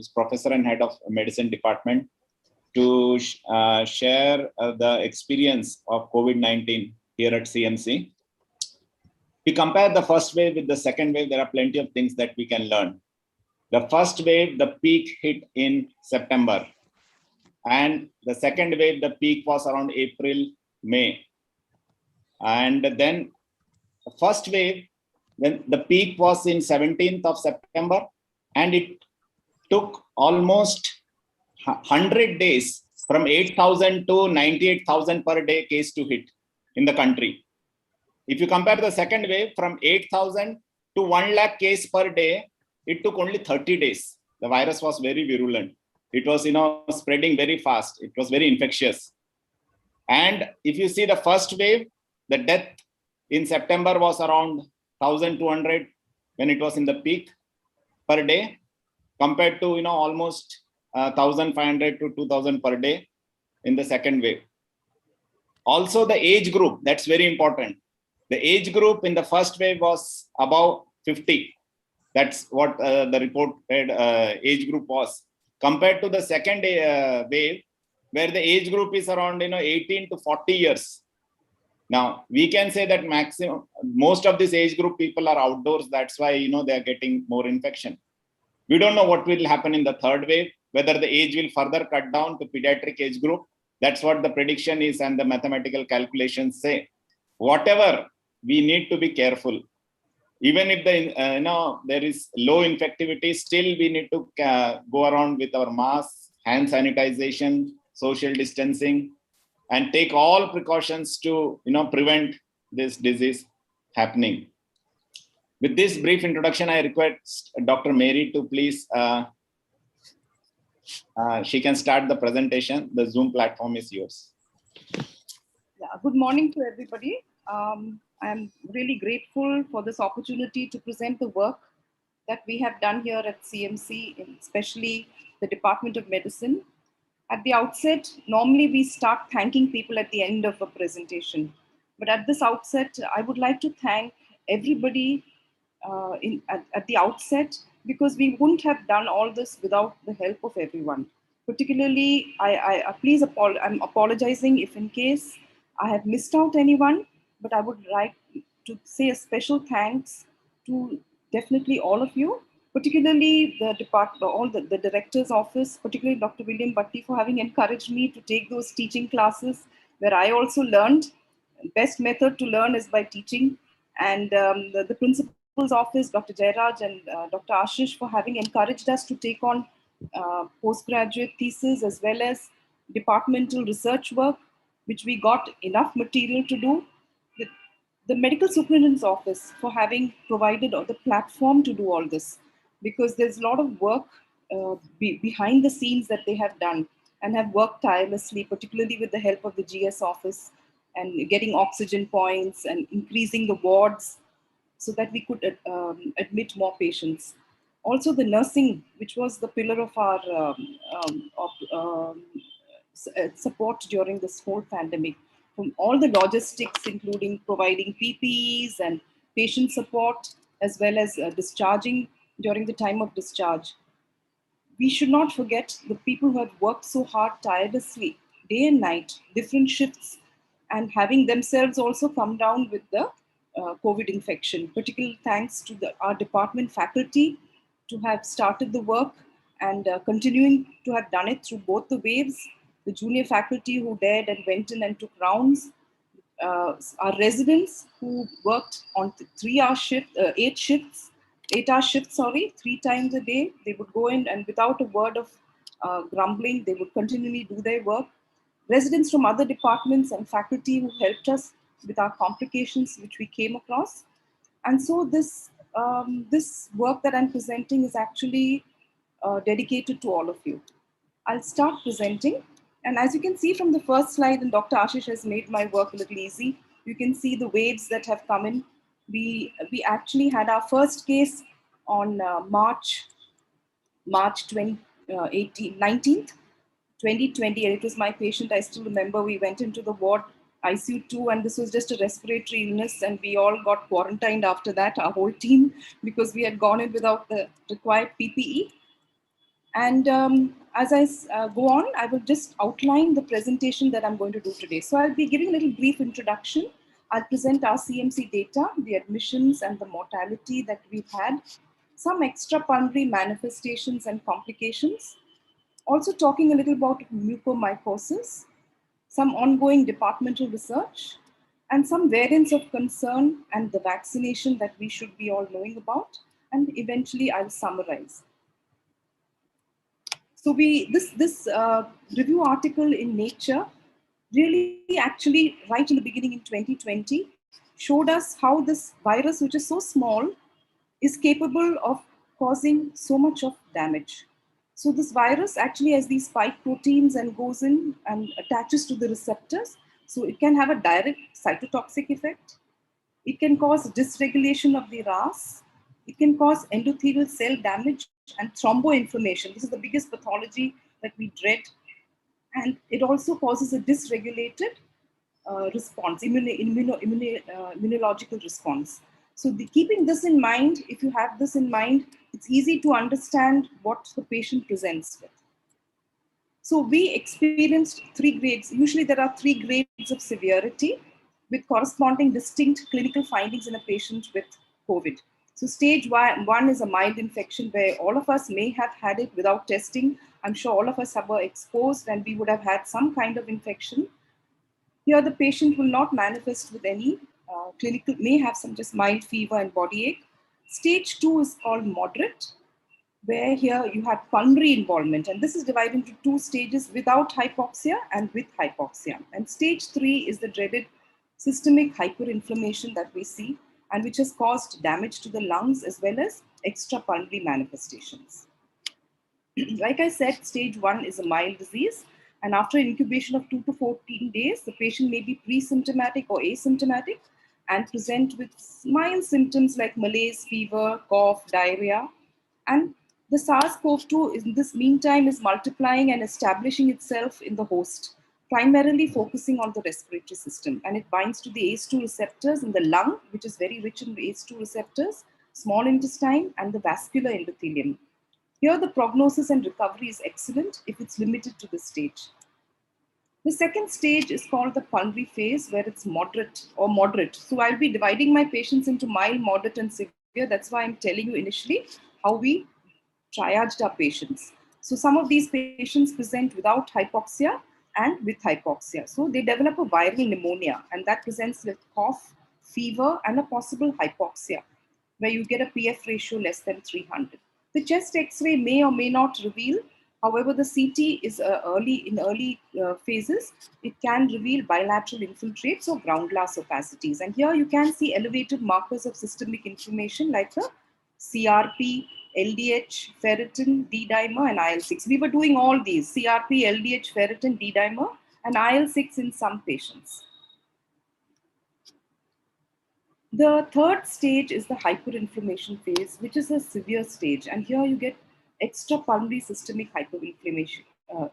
who's professor and head of medicine department, to share the experience of COVID-19 here at CMC. We compare the first wave with the second wave. There are plenty of things that we can learn. The first wave, the peak hit in September. And the second wave, the peak was around April, May. And then the first wave, then the peak was in 17th of September. And it took almost 100 days from 8,000 to 98,000 per day case to hit in the country. If you compare the second wave from 8,000 to 1 lakh case per day, it took only 30 days. The virus was very virulent. It was, spreading very fast. It was very infectious. And if you see the first wave, the death in September was around 1,200 when it was in the peak per day, compared to, almost 1,500 to 2,000 per day in the second wave. Also the age group, that's very important. The age group in the first wave was above 50. That's what the reported age group was. Compared to the second wave, where the age group is around 18 to 40 years. Now, we can say that most of this age group people are outdoors. That's why they are getting more infection. We don't know what will happen in the third wave, whether the age will further cut down to pediatric age group. That's what the prediction is and the mathematical calculations say. Whatever, we need to be careful. Even if there is low infectivity, still we need to go around with our masks, hand sanitization, social distancing, and take all precautions to prevent this disease happening. With this brief introduction, I request Dr. Mary to please, she can start the presentation. The Zoom platform is yours. Yeah, good morning to everybody. I'm really grateful for this opportunity to present the work that we have done here at CMC, especially the Department of Medicine. At the outset, normally we start thanking people at the end of a presentation. But at this outset, I would like to thank everybody at the outset, because we wouldn't have done all this without the help of everyone. Particularly, I'm apologizing if in case I have missed out anyone, but I would like to say a special thanks to definitely all of you, particularly the department, all the director's office, particularly Dr. William Bhatti, for having encouraged me to take those teaching classes where I also learned. Best method to learn is by teaching. And the principal's office, Dr. Jairaj and Dr. Ashish, for having encouraged us to take on postgraduate thesis as well as departmental research work, which we got enough material to do. The medical superintendent's office for having provided the platform to do all this, because there's a lot of work behind the scenes that they have done and have worked tirelessly, particularly with the help of the GS office and getting oxygen points and increasing the wards so that we could admit more patients. Also the nursing, which was the pillar of our support during this whole pandemic. From all the logistics, including providing PPEs and patient support, as well as discharging during the time of discharge. We should not forget the people who have worked so hard tirelessly, day and night, different shifts, and having themselves also come down with the COVID infection. Particular thanks to our department faculty to have started the work and continuing to have done it through both the waves. The junior faculty who dared and went in and took rounds, our residents who worked on 3-hour shift, 8-hour shifts, 3 times a day. They would go in and without a word of grumbling, they would continually do their work. Residents from other departments and faculty who helped us with our complications, which we came across. And so this work that I'm presenting is actually dedicated to all of you. I'll start presenting. And as you can see from the first slide, and Dr. Ashish has made my work a little easy, you can see the waves that have come in. We actually had our first case on March 19th, 2020, and it was my patient. I still remember we went into the ward ICU 2, and this was just a respiratory illness, and we all got quarantined after that, our whole team, because we had gone in without the required PPE. And as I go on, I will just outline the presentation that I'm going to do today. So I'll be giving a little brief introduction. I'll present our CMC data, the admissions and the mortality that we've had, some extrapulmonary manifestations and complications, also talking a little about mucomycosis, some ongoing departmental research, and some variants of concern and the vaccination that we should be all knowing about. And eventually I'll summarize. So this review article in Nature really actually right in the beginning in 2020 showed us how this virus, which is so small, is capable of causing so much of damage. So this virus actually has these spike proteins and goes in and attaches to the receptors. So it can have a direct cytotoxic effect. It can cause dysregulation of the RAS. It can cause endothelial cell damage and thromboinflammation. This is the biggest pathology that we dread. And it also causes a dysregulated response, immunological response. So keeping this in mind, if you have this in mind, it's easy to understand what the patient presents with. So we experienced 3 grades. Usually there are 3 grades of severity with corresponding distinct clinical findings in a patient with COVID. So stage 1 is a mild infection where all of us may have had it without testing. I'm sure all of us were exposed and we would have had some kind of infection. Here the patient will not manifest with any clinical, may have some just mild fever and body ache. Stage 2 is called moderate, where here you have pulmonary involvement, and this is divided into 2 stages, without hypoxia and with hypoxia. And stage 3 is the dreaded systemic hyperinflammation that we see, and which has caused damage to the lungs as well as extrapulmonary manifestations. Like I said, stage 1 is a mild disease, and after incubation of 2 to 14 days, the patient may be pre-symptomatic or asymptomatic and present with mild symptoms like malaise, fever, cough, diarrhea. And the SARS-CoV-2 in this meantime is multiplying and establishing itself in the host, primarily focusing on the respiratory system. And it binds to the ACE2 receptors in the lung, which is very rich in ACE2 receptors, small intestine, and the vascular endothelium. Here, the prognosis and recovery is excellent if it's limited to this stage. The second stage is called the pulmonary phase, where it's moderate or moderate. So I'll be dividing my patients into mild, moderate, and severe. That's why I'm telling you initially how we triaged our patients. So some of these patients present without hypoxia and with hypoxia. So they develop a viral pneumonia, and that presents with cough, fever, and a possible hypoxia, where you get a PF ratio less than 300. The chest X-ray may or may not reveal. However, the CT is in early phases. It can reveal bilateral infiltrates or ground glass opacities. And here you can see elevated markers of systemic inflammation like the CRP, LDH, ferritin, D-dimer, and IL-6. We were doing all these, CRP, LDH, ferritin, D-dimer, and IL-6 in some patients. The third stage is the hyperinflammation phase, which is a severe stage. And here you get extrapulmonary systemic hyperinflammation,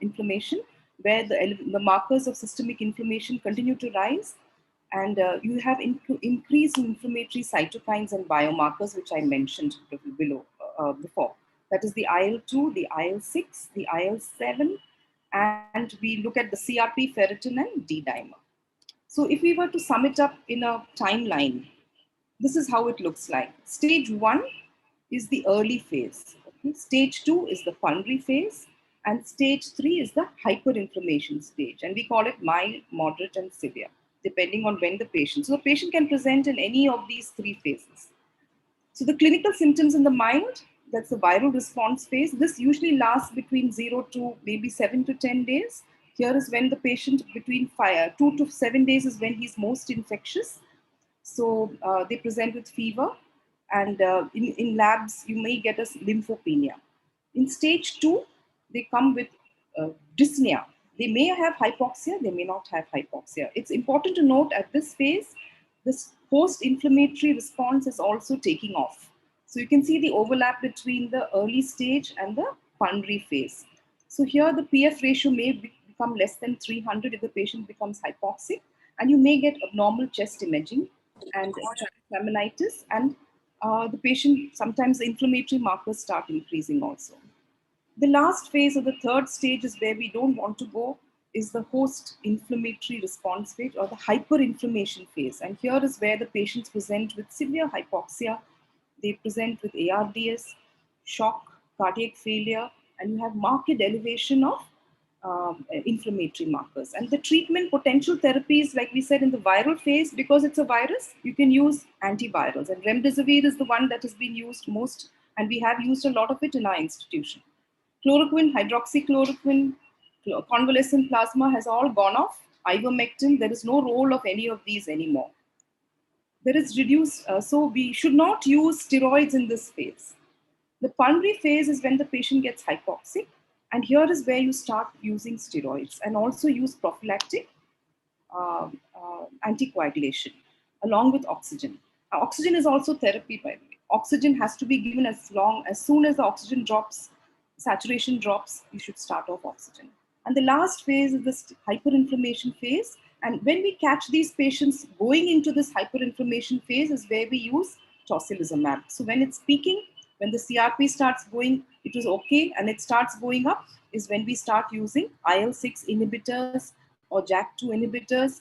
inflammation, where the markers of systemic inflammation continue to rise. And you have increased inflammatory cytokines and biomarkers, which I mentioned before. That is the IL-2, the IL-6, the IL-7, and we look at the CRP, ferritin, and D-dimer. So if we were to sum it up in a timeline, this is how it looks like. Stage 1 is the early phase. Okay? Stage 2 is the pulmonary phase. And stage 3 is the hyperinflammation stage. And we call it mild, moderate, and severe, depending on when the patient. So the patient can present in any of these 3 phases. So the clinical symptoms in the mild, that's the viral response phase. This usually lasts between 0 to maybe 7 to 10 days. Here is when the patient between 2 to 7 days is when he's most infectious. So they present with fever, and in labs, you may get a lymphopenia. In stage 2, they come with dyspnea. They may have hypoxia, they may not have hypoxia. It's important to note at this phase, this post-inflammatory response is also taking off. So you can see the overlap between the early stage and the pulmonary phase. So here the PF ratio may become less than 300 if the patient becomes hypoxic, and you may get abnormal chest imaging and transaminitis, and the patient, sometimes the inflammatory markers start increasing also. The last phase or the third stage is where we don't want to go, is the host inflammatory response phase or the hyperinflammation phase. And here is where the patients present with severe hypoxia. They present with ARDS, shock, cardiac failure, and you have marked elevation of inflammatory markers. And the treatment potential therapies, like we said in the viral phase, because it's a virus, you can use antivirals. And remdesivir is the one that has been used most, and we have used a lot of it in our institution. Chloroquine, hydroxychloroquine, convalescent plasma has all gone off. Ivermectin, there is no role of any of these anymore. There is reduced, so we should not use steroids in this phase. The pulmonary phase is when the patient gets hypoxic, and here is where you start using steroids and also use prophylactic anticoagulation along with oxygen. Oxygen is also therapy, by the way. Oxygen has to be given as soon as the oxygen drops, saturation drops, you should start off oxygen. And the last phase is this hyperinflammation phase. And when we catch these patients going into this hyperinflammation phase is where we use tocilizumab. So when it's peaking, when the CRP starts going, it was okay, and it starts going up, is when we start using IL-6 inhibitors or JAK2 inhibitors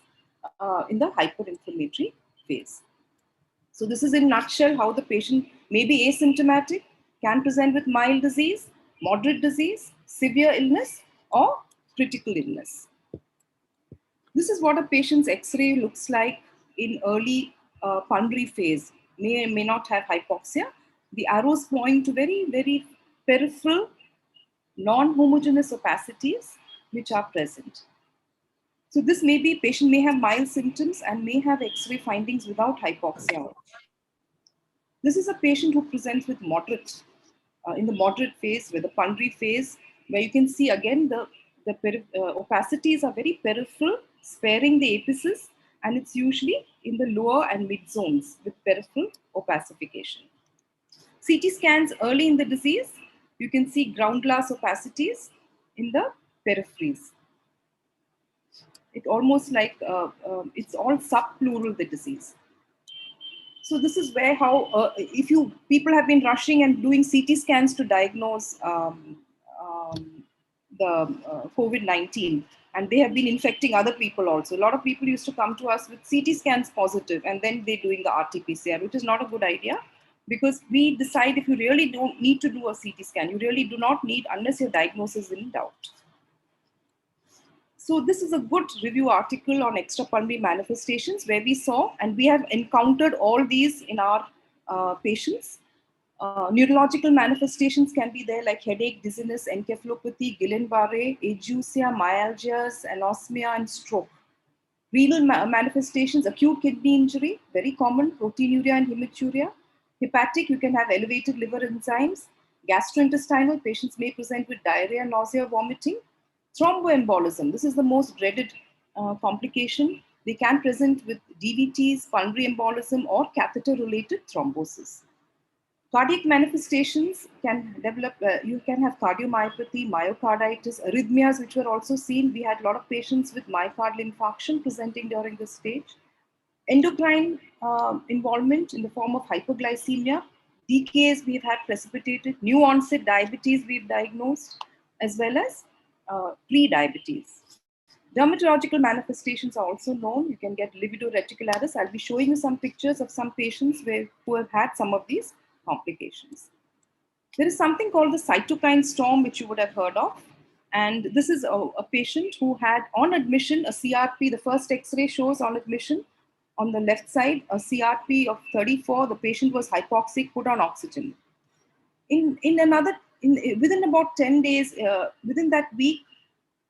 in the hyperinflammatory phase. So this is in a nutshell how the patient may be asymptomatic, can present with mild disease, moderate disease, severe illness, or critical illness. This is what a patient's X-ray looks like in early pulmonary phase. May or may not have hypoxia. The arrows point to very, very peripheral, non-homogeneous opacities which are present. So this may be, patient may have mild symptoms and may have X-ray findings without hypoxia. This is a patient who presents with moderate, in the moderate phase, with the pulmonary phase, where you can see again the opacities are very peripheral, sparing the apices, and it's usually in the lower and mid zones with peripheral opacification. CT scans early in the disease, you can see ground glass opacities in the peripheries. It almost like, it's all subpleural, the disease. So this is where how, people have been rushing and doing CT scans to diagnose the COVID-19, and they have been infecting other people also. A lot of people used to come to us with CT scans positive, and then they're doing the RT-PCR, which is not a good idea, because we decide if you really don't need to do a CT scan, you really do not need unless your diagnosis is in doubt. So this is a good review article on extrapulmonary manifestations where we saw, and we have encountered all these in our patients. Neurological manifestations can be there like headache, dizziness, encephalopathy, Guillain-Barré, ageusia, myalgias, anosmia, and stroke. Renal manifestations, acute kidney injury, very common, proteinuria and hematuria. Hepatic, you can have elevated liver enzymes. Gastrointestinal, patients may present with diarrhea, nausea, vomiting. Thromboembolism, this is the most dreaded complication. They can present with DVTs, pulmonary embolism, or catheter-related thrombosis. Cardiac manifestations can develop, you can have cardiomyopathy, myocarditis, arrhythmias, which were also seen. We had a lot of patients with myocardial infarction presenting during this stage. Endocrine involvement in the form of hyperglycemia, DKs we've had precipitated, new onset diabetes we've diagnosed, as well as pre-diabetes. Dermatological manifestations are also known. You can get livedo reticularis. I'll be showing you some pictures of some patients who have had some of these complications. There is something called the cytokine storm, which you would have heard of. And this is a patient who had on admission a CRP. The first X-ray shows on admission on the left side a CRP of 34. The patient was hypoxic, put on oxygen. Within about 10 days, within that week,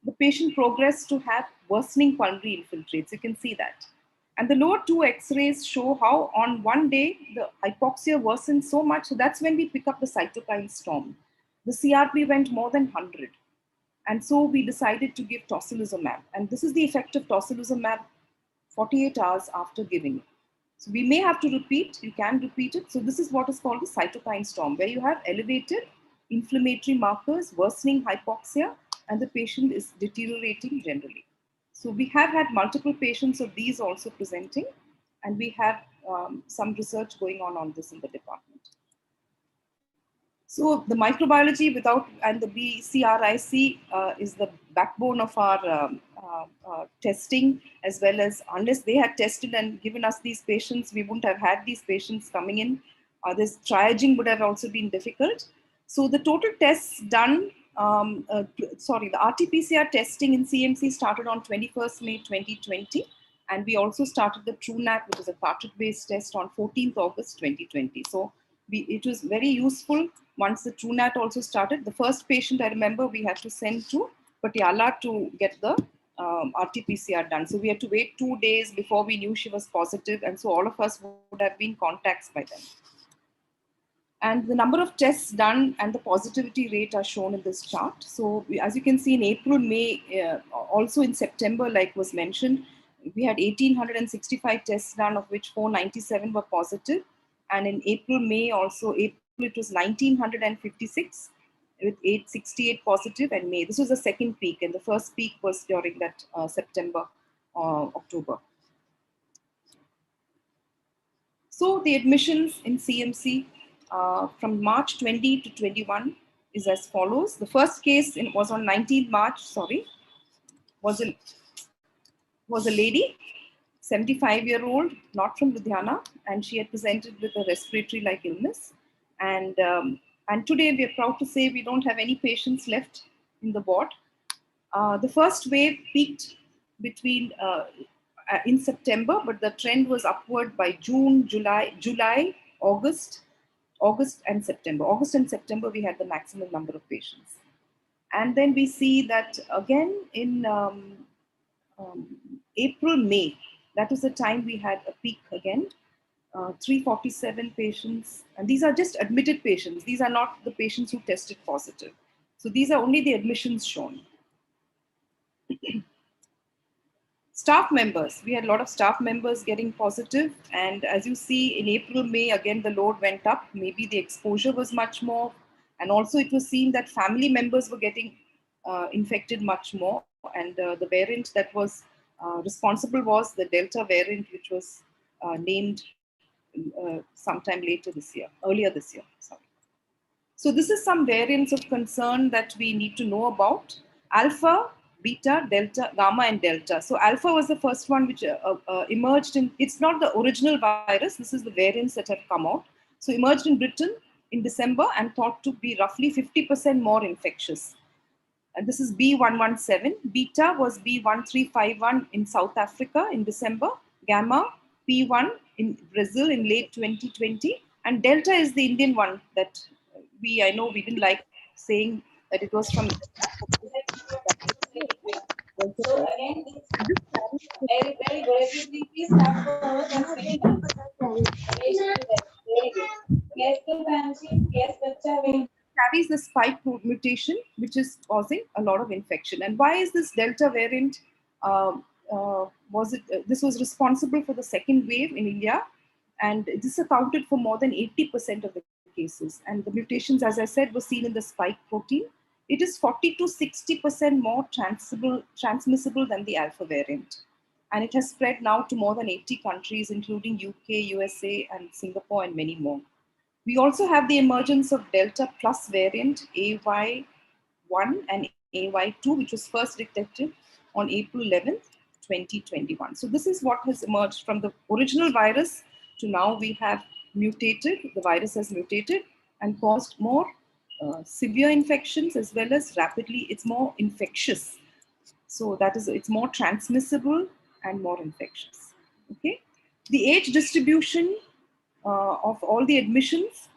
the patient progressed to have worsening pulmonary infiltrates. You can see that. And the lower two X-rays show how on one day, the hypoxia worsened so much. So that's when we pick up the cytokine storm. The CRP went more than 100. And so we decided to give tocilizumab. And this is the effect of tocilizumab 48 hours after giving. So we may have to repeat, you can repeat it. So this is what is called the cytokine storm, where you have elevated inflammatory markers, worsening hypoxia, and the patient is deteriorating generally. So we have had multiple patients of these also presenting, and we have some research going on this in the department. So the microbiology and the BCRIC is the backbone of our testing, as well as unless they had tested and given us these patients, we wouldn't have had these patients coming in. This triaging would have also been difficult. So the total tests done, the RT-PCR testing in CMC started on 21st May 2020. And we also started the TrueNat, which is a cartridge-based test, on 14th August 2020. So it was very useful. Once the TrueNat also started, the first patient I remember we had to send to Patiala to get the RT-PCR done. So we had to wait 2 days before we knew she was positive. And so all of us would have been contacts by then. And the number of tests done and the positivity rate are shown in this chart. So as you can see, in April, May, also in September, like was mentioned, we had 1,865 tests done, of which 497 were positive. And in April, May also, April it was 1,956 with 868 positive, and May. This was the second peak, and the first peak was during that September, October. So the admissions in CMC from March 20 to 21 is as follows. The first case was on 19th March, was a lady, 75-year-old, not from Ludhiana, and she had presented with a respiratory-like illness. And today we are proud to say we don't have any patients left in the ward. The first wave peaked in September, but the trend was upward by June, July, August and September. August and September, we had the maximum number of patients. And then we see that again in April, May, that was the time we had a peak again, 347 patients. And these are just admitted patients. These are not the patients who tested positive. So these are only the admissions shown. Staff members, we had a lot of staff members getting positive. And as you see in April, May, again, the load went up. Maybe the exposure was much more. And also it was seen that family members were getting infected much more. And the variant that was responsible was the Delta variant, which was named sometime earlier this year. Sorry. So this is some variants of concern that we need to know about. Alpha, beta, delta, gamma, and delta. So alpha was the first one which emerged in, it's not the original virus, this is the variants that have come out. So emerged in Britain in December and thought to be roughly 50% more infectious. And this is B117. Beta was B1351 in South Africa in December. Gamma, P1 in Brazil in late 2020. And Delta is the Indian one that I know we didn't like saying that it was from. So again, very, very aggressively, please have carries the spike mutation, which is causing a lot of infection. And why is this Delta variant? This was responsible for the second wave in India, and this accounted for more than 80% of the cases. And the mutations, as I said, were seen in the spike protein. It is 40 to 60% more transmissible than the alpha variant. And it has spread now to more than 80 countries, including UK, USA, and Singapore, and many more. We also have the emergence of Delta plus variant AY1 and AY2, which was first detected on April 11th, 2021. So this is what has emerged from the original virus to now we have mutated, the virus has mutated and caused more severe infections, as well as rapidly, it's more infectious. So that is, it's more transmissible and more infectious. Okay. The age distribution of all the admissions,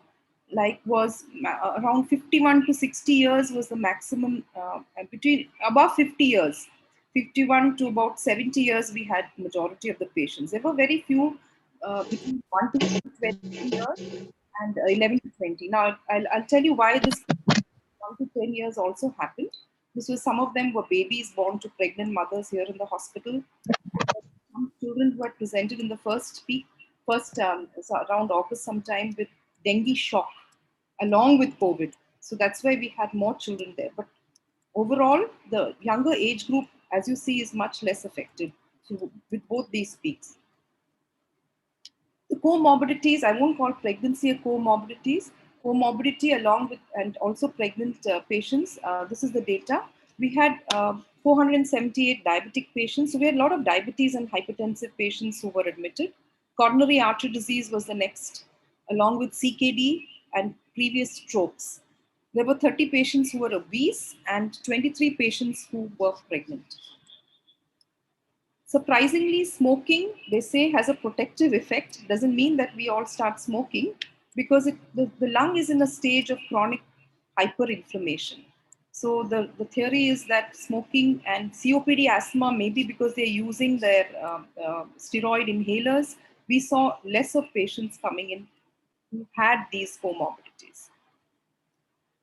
like was around 51 to 60 years was the maximum, between above 50 years, 51 to about 70 years, we had majority of the patients. There were very few between 1 to 20 years and 11 to 20. Now, I'll tell you why this 1 to 10 years also happened. This was, some of them were babies born to pregnant mothers here in the hospital. Some children who had presented in the first peak, around August sometime, with dengue shock along with COVID. So that's why we had more children there. But overall, the younger age group, as you see, is much less affected with both these peaks. The comorbidities, I won't call pregnancy a comorbidities. comorbidity along with, and also pregnant patients. This is the data. We had 478 diabetic patients. So we had a lot of diabetes and hypertensive patients who were admitted. Coronary artery disease was the next, along with CKD and previous strokes. There were 30 patients who were obese and 23 patients who were pregnant. Surprisingly, smoking, they say, has a protective effect. Doesn't mean that we all start smoking, because the lung is in a stage of chronic hyperinflammation. So the theory is that smoking and COPD asthma, maybe because they're using their steroid inhalers, we saw less of patients coming in who had these comorbidities.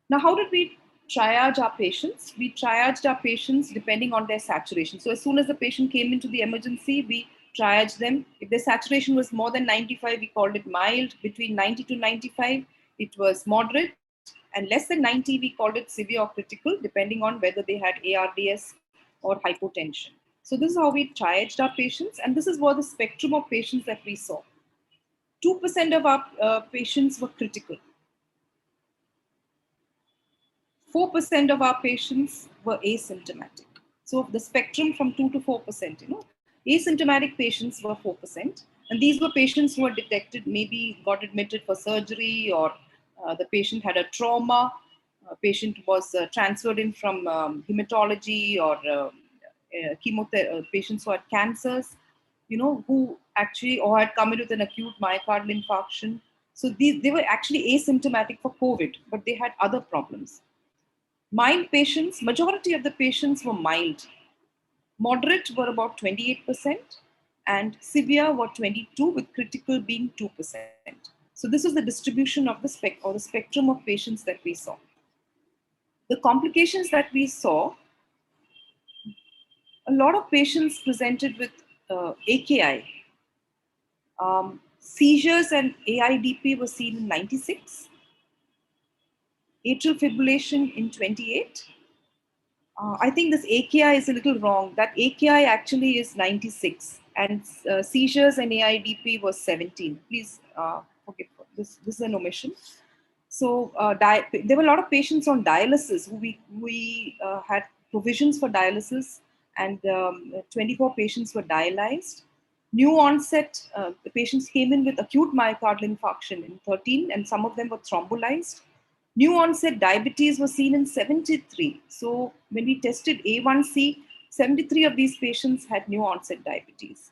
Now, how did we triage our patients? We triaged our patients depending on their saturation. So as soon as the patient came into the emergency, we triaged them. If their saturation was more than 95, we called it mild. Between 90 to 95, it was moderate. And less than 90, we called it severe or critical, depending on whether they had ARDS or hypotension. So this is how we triaged our patients. And this is what the spectrum of patients that we saw. 2% of our patients were critical. 4% of our patients were asymptomatic. So the spectrum from 2 to 4%, asymptomatic patients were 4%. And these were patients who were detected, maybe got admitted for surgery, or the patient had a trauma, patient was transferred in from hematology, or chemotherapy, patients who had cancers, who actually, or had come in with an acute myocardial infarction. So they were actually asymptomatic for COVID, but they had other problems. Mild patients, majority of the patients were mild. Moderate were about 28%, and severe were 22%, with critical being 2%. So this is the distribution of the spectrum of patients that we saw. The complications that we saw, a lot of patients presented with AKI. Seizures and AIDP were seen in 96. Atrial fibrillation in 28. I think this AKI is a little wrong. That AKI actually is 96, and seizures and AIDP was 17. Please forgive this. This is an omission. So there were a lot of patients on dialysis who we had provisions for dialysis, and 24 patients were dialyzed. New onset, the patients came in with acute myocardial infarction in 13, and some of them were thrombolized. New onset diabetes was seen in 73. So when we tested A1C, 73 of these patients had new onset diabetes.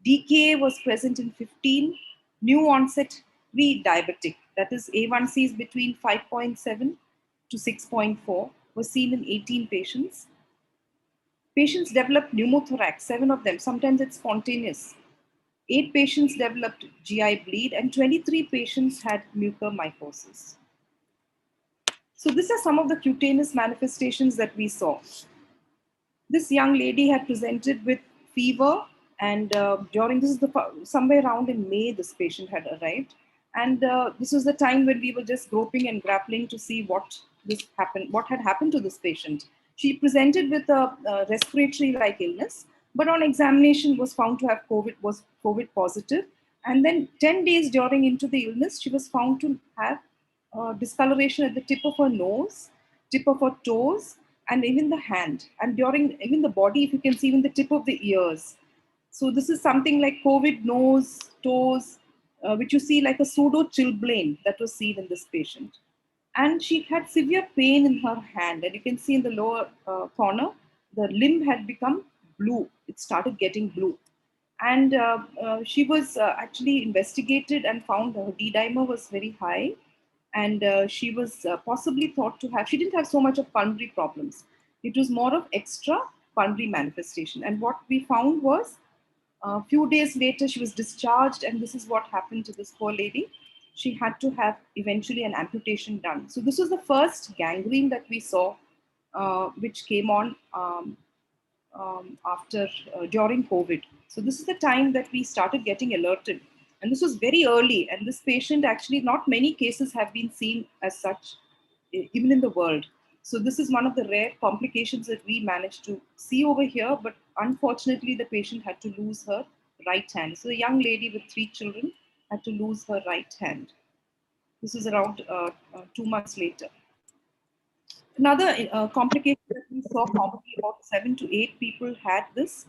DKA was present in 15. New onset pre-diabetic, that is A1C is between 5.7 to 6.4, was seen in 18 patients. Patients developed pneumothorax, 7 of them. Sometimes it's spontaneous. 8 patients developed GI bleed, and 23 patients had mucomycosis. So these are some of the cutaneous manifestations that we saw. This young lady had presented with fever, and somewhere around in May, this patient had arrived. And this was the time when we were just groping and grappling to see what had happened to this patient. She presented with a respiratory-like illness, but on examination was found to have COVID positive. And then 10 days into the illness, she was found to have discoloration at the tip of her nose, tip of her toes, and even the hand. And even the body, if you can see, even the tip of the ears. So this is something like COVID nose, toes, which you see like a pseudo chilblain that was seen in this patient. And she had severe pain in her hand. And you can see in the lower corner, the limb had become blue. It started getting blue. And she was actually investigated and found her D-dimer was very high. And she was possibly thought to have, she didn't have so much of pulmonary problems. It was more of extra pulmonary manifestation. And what we found was, a few days later, she was discharged, and this is what happened to this poor lady. She had to have eventually an amputation done. So this was the first gangrene that we saw, which came on during COVID. So this is the time that we started getting alerted. And this was very early. And this patient, actually, not many cases have been seen as such, even in the world. So this is one of the rare complications that we managed to see over here. But unfortunately, the patient had to lose her right hand. So a young lady with 3 children had to lose her right hand. This is around 2 months later. Another complication that we saw commonly, about 7 to 8 people had this,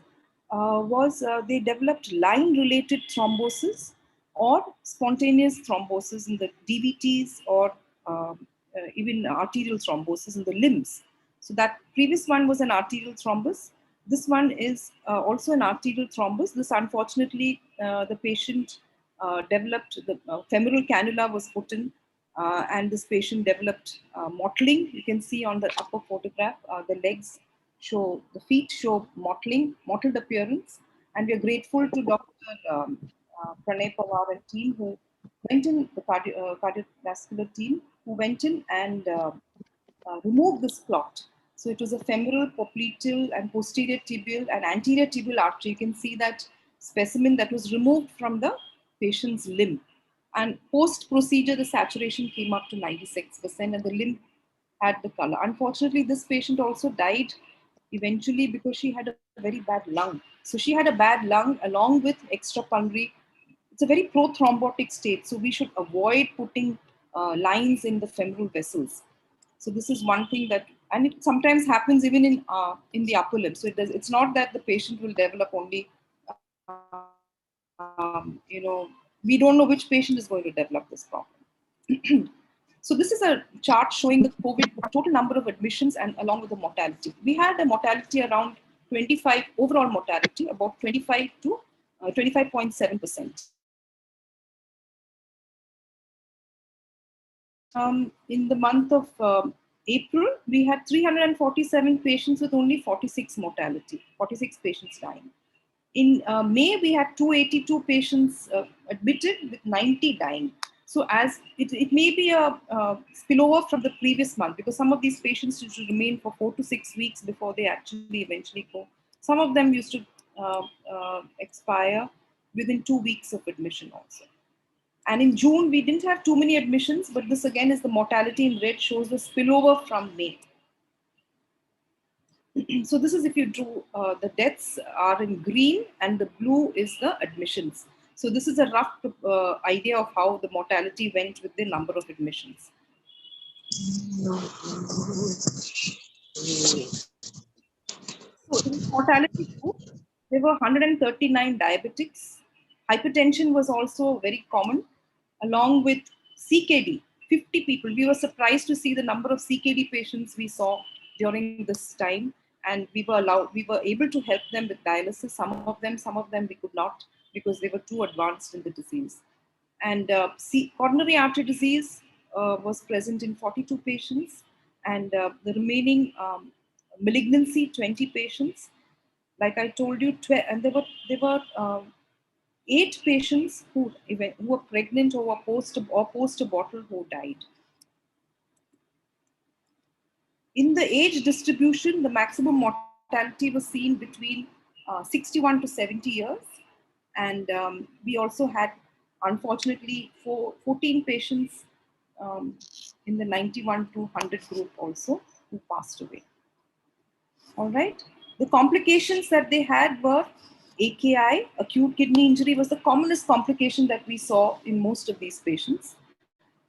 was they developed line-related thrombosis or spontaneous thrombosis in the DVTs, or even arterial thrombosis in the limbs. So that previous one was an arterial thrombus. This one is also an arterial thrombus. This, unfortunately, the patient developed, the femoral cannula was put in, and this patient developed mottling. You can see on the upper photograph, the legs show, the feet show mottling, mottled appearance. And we are grateful to Dr. Pranay Pawar and team who went in, the cardiovascular team, who went in and removed this clot. So it was a femoral, popliteal, and posterior tibial and anterior tibial artery. You can see that specimen that was removed from the patient's limb. And post-procedure, the saturation came up to 96%, and the limb had the color. Unfortunately, this patient also died eventually because she had a very bad lung. So she had a bad lung along with extrapulmonary. It's a very prothrombotic state, so we should avoid putting lines in the femoral vessels. So this is one thing that, and it sometimes happens even in the upper limb. So it's not that the patient will develop only, we don't know which patient is going to develop this problem. So this is a chart showing the COVID total number of admissions and along with the mortality. We had a mortality around 25, overall mortality, about 25 to 25.7%. In the month of April, we had 347 patients with only 46 mortality, 46 patients dying. In May, we had 282 patients admitted with 90 dying. So as it may be a spillover from the previous month, because some of these patients used to remain for 4 to 6 weeks before they actually eventually go. Some of them used to expire within 2 weeks of admission also. And in June, we didn't have too many admissions, but this again is the mortality in red, shows the spillover from May. So this is if you drew, the deaths are in green and the blue is the admissions. So this is a rough idea of how the mortality went with the number of admissions. So in the mortality group, there were 139 diabetics. Hypertension was also very common, along with CKD, 50 people. We were surprised to see the number of CKD patients we saw during this time, and we were able to help them with dialysis. Some of them we could not, because they were too advanced in the disease. And coronary artery disease was present in 42 patients, and the remaining malignancy, 20 patients. Like I told you, and there were 8 patients who were pregnant or post a bottle who died. In the age distribution, the maximum mortality was seen between 61 to 70 years. And we also had, unfortunately, 14 patients in the 91 to 100 group also who passed away. All right. The complications that they had were AKI, acute kidney injury, was the commonest complication that we saw in most of these patients.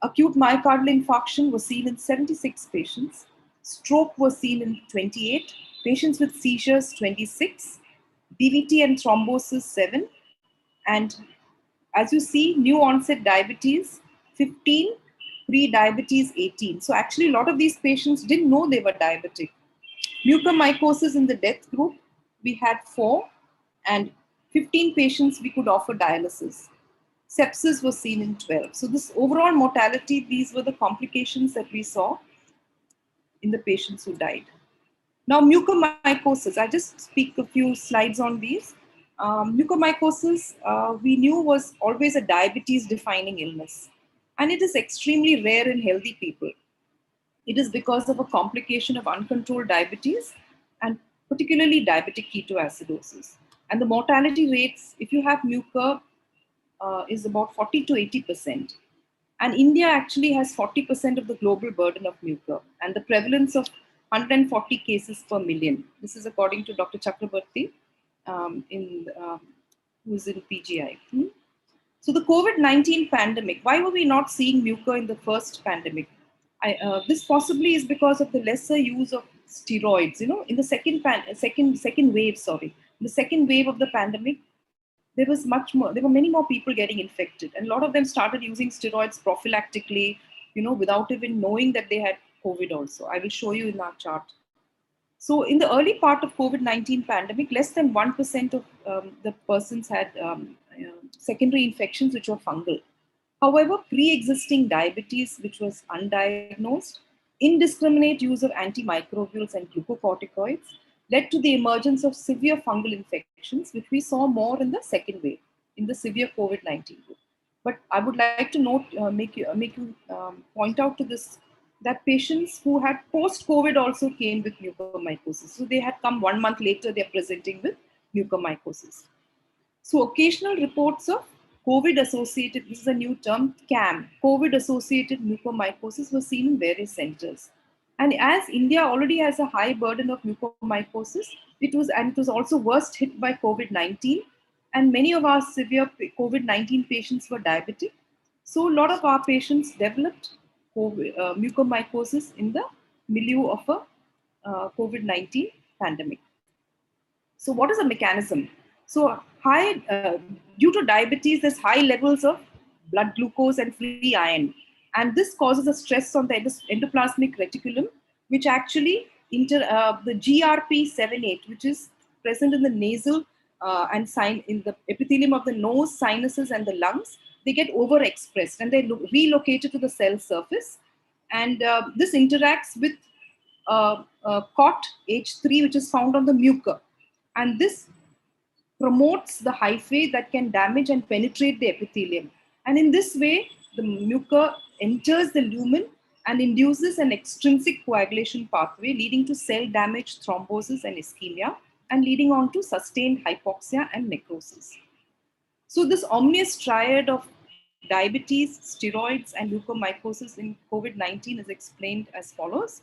Acute myocardial infarction was seen in 76 patients. Stroke was seen in 28. Patients with seizures, 26. DVT and thrombosis, 7. And as you see, new onset diabetes, 15. Pre-diabetes, 18. So actually, a lot of these patients didn't know they were diabetic. Mucomycosis in the death group, we had 4, and 15 patients we could offer dialysis. Sepsis was seen in 12. So this overall mortality, these were the complications that we saw in the patients who died. Now mucomycosis, I just speak a few slides on these. Mucomycosis, we knew was always a diabetes defining illness, and it is extremely rare in healthy people. It is because of a complication of uncontrolled diabetes and particularly diabetic ketoacidosis. And the mortality rates, if you have mucor, is about 40 to 80%. And India actually has 40% of the global burden of mucor, and the prevalence of 140 cases per million. This is according to Dr. Chakrabarti, who's in PGI. So the COVID-19 pandemic, why were we not seeing mucor in the first pandemic? This possibly is because of the lesser use of steroids. In the second wave, the second wave of the pandemic, there was much more. There were many more people getting infected, and a lot of them started using steroids prophylactically, without even knowing that they had COVID. Also, I will show you in our chart. So in the early part of COVID-19 pandemic, less than 1% of the persons had secondary infections which were fungal. However, pre-existing diabetes, which was undiagnosed, indiscriminate use of antimicrobials and glucocorticoids led to the emergence of severe fungal infections, which we saw more in the second wave, in the severe COVID-19 group. But I would like to make you point out to this, that patients who had post-COVID also came with mucomycosis. So they had come 1 month later, they're presenting with mucomycosis. So occasional reports of COVID-associated, this is a new term, CAM, COVID-associated mucomycosis was seen in various centers. And as India already has a high burden of mucomycosis, it was also worst hit by COVID-19. And many of our severe COVID-19 patients were diabetic. So a lot of our patients developed mucomycosis in the milieu of a COVID-19 pandemic. So what is the mechanism? So due to diabetes, there's high levels of blood glucose and free iron. And this causes a stress on the endoplasmic reticulum, which actually, the GRP78, which is present in the nasal and in the epithelium of the nose, sinuses, and the lungs, they get overexpressed and they relocated to the cell surface. And this interacts with COT-H3, which is found on the mucor. And this promotes the hyphae that can damage and penetrate the epithelium. And in this way, the mucor enters the lumen and induces an extrinsic coagulation pathway leading to cell damage, thrombosis, and ischemia, and leading on to sustained hypoxia and necrosis. So this ominous triad of diabetes, steroids, and mucomycosis in COVID-19 is explained as follows.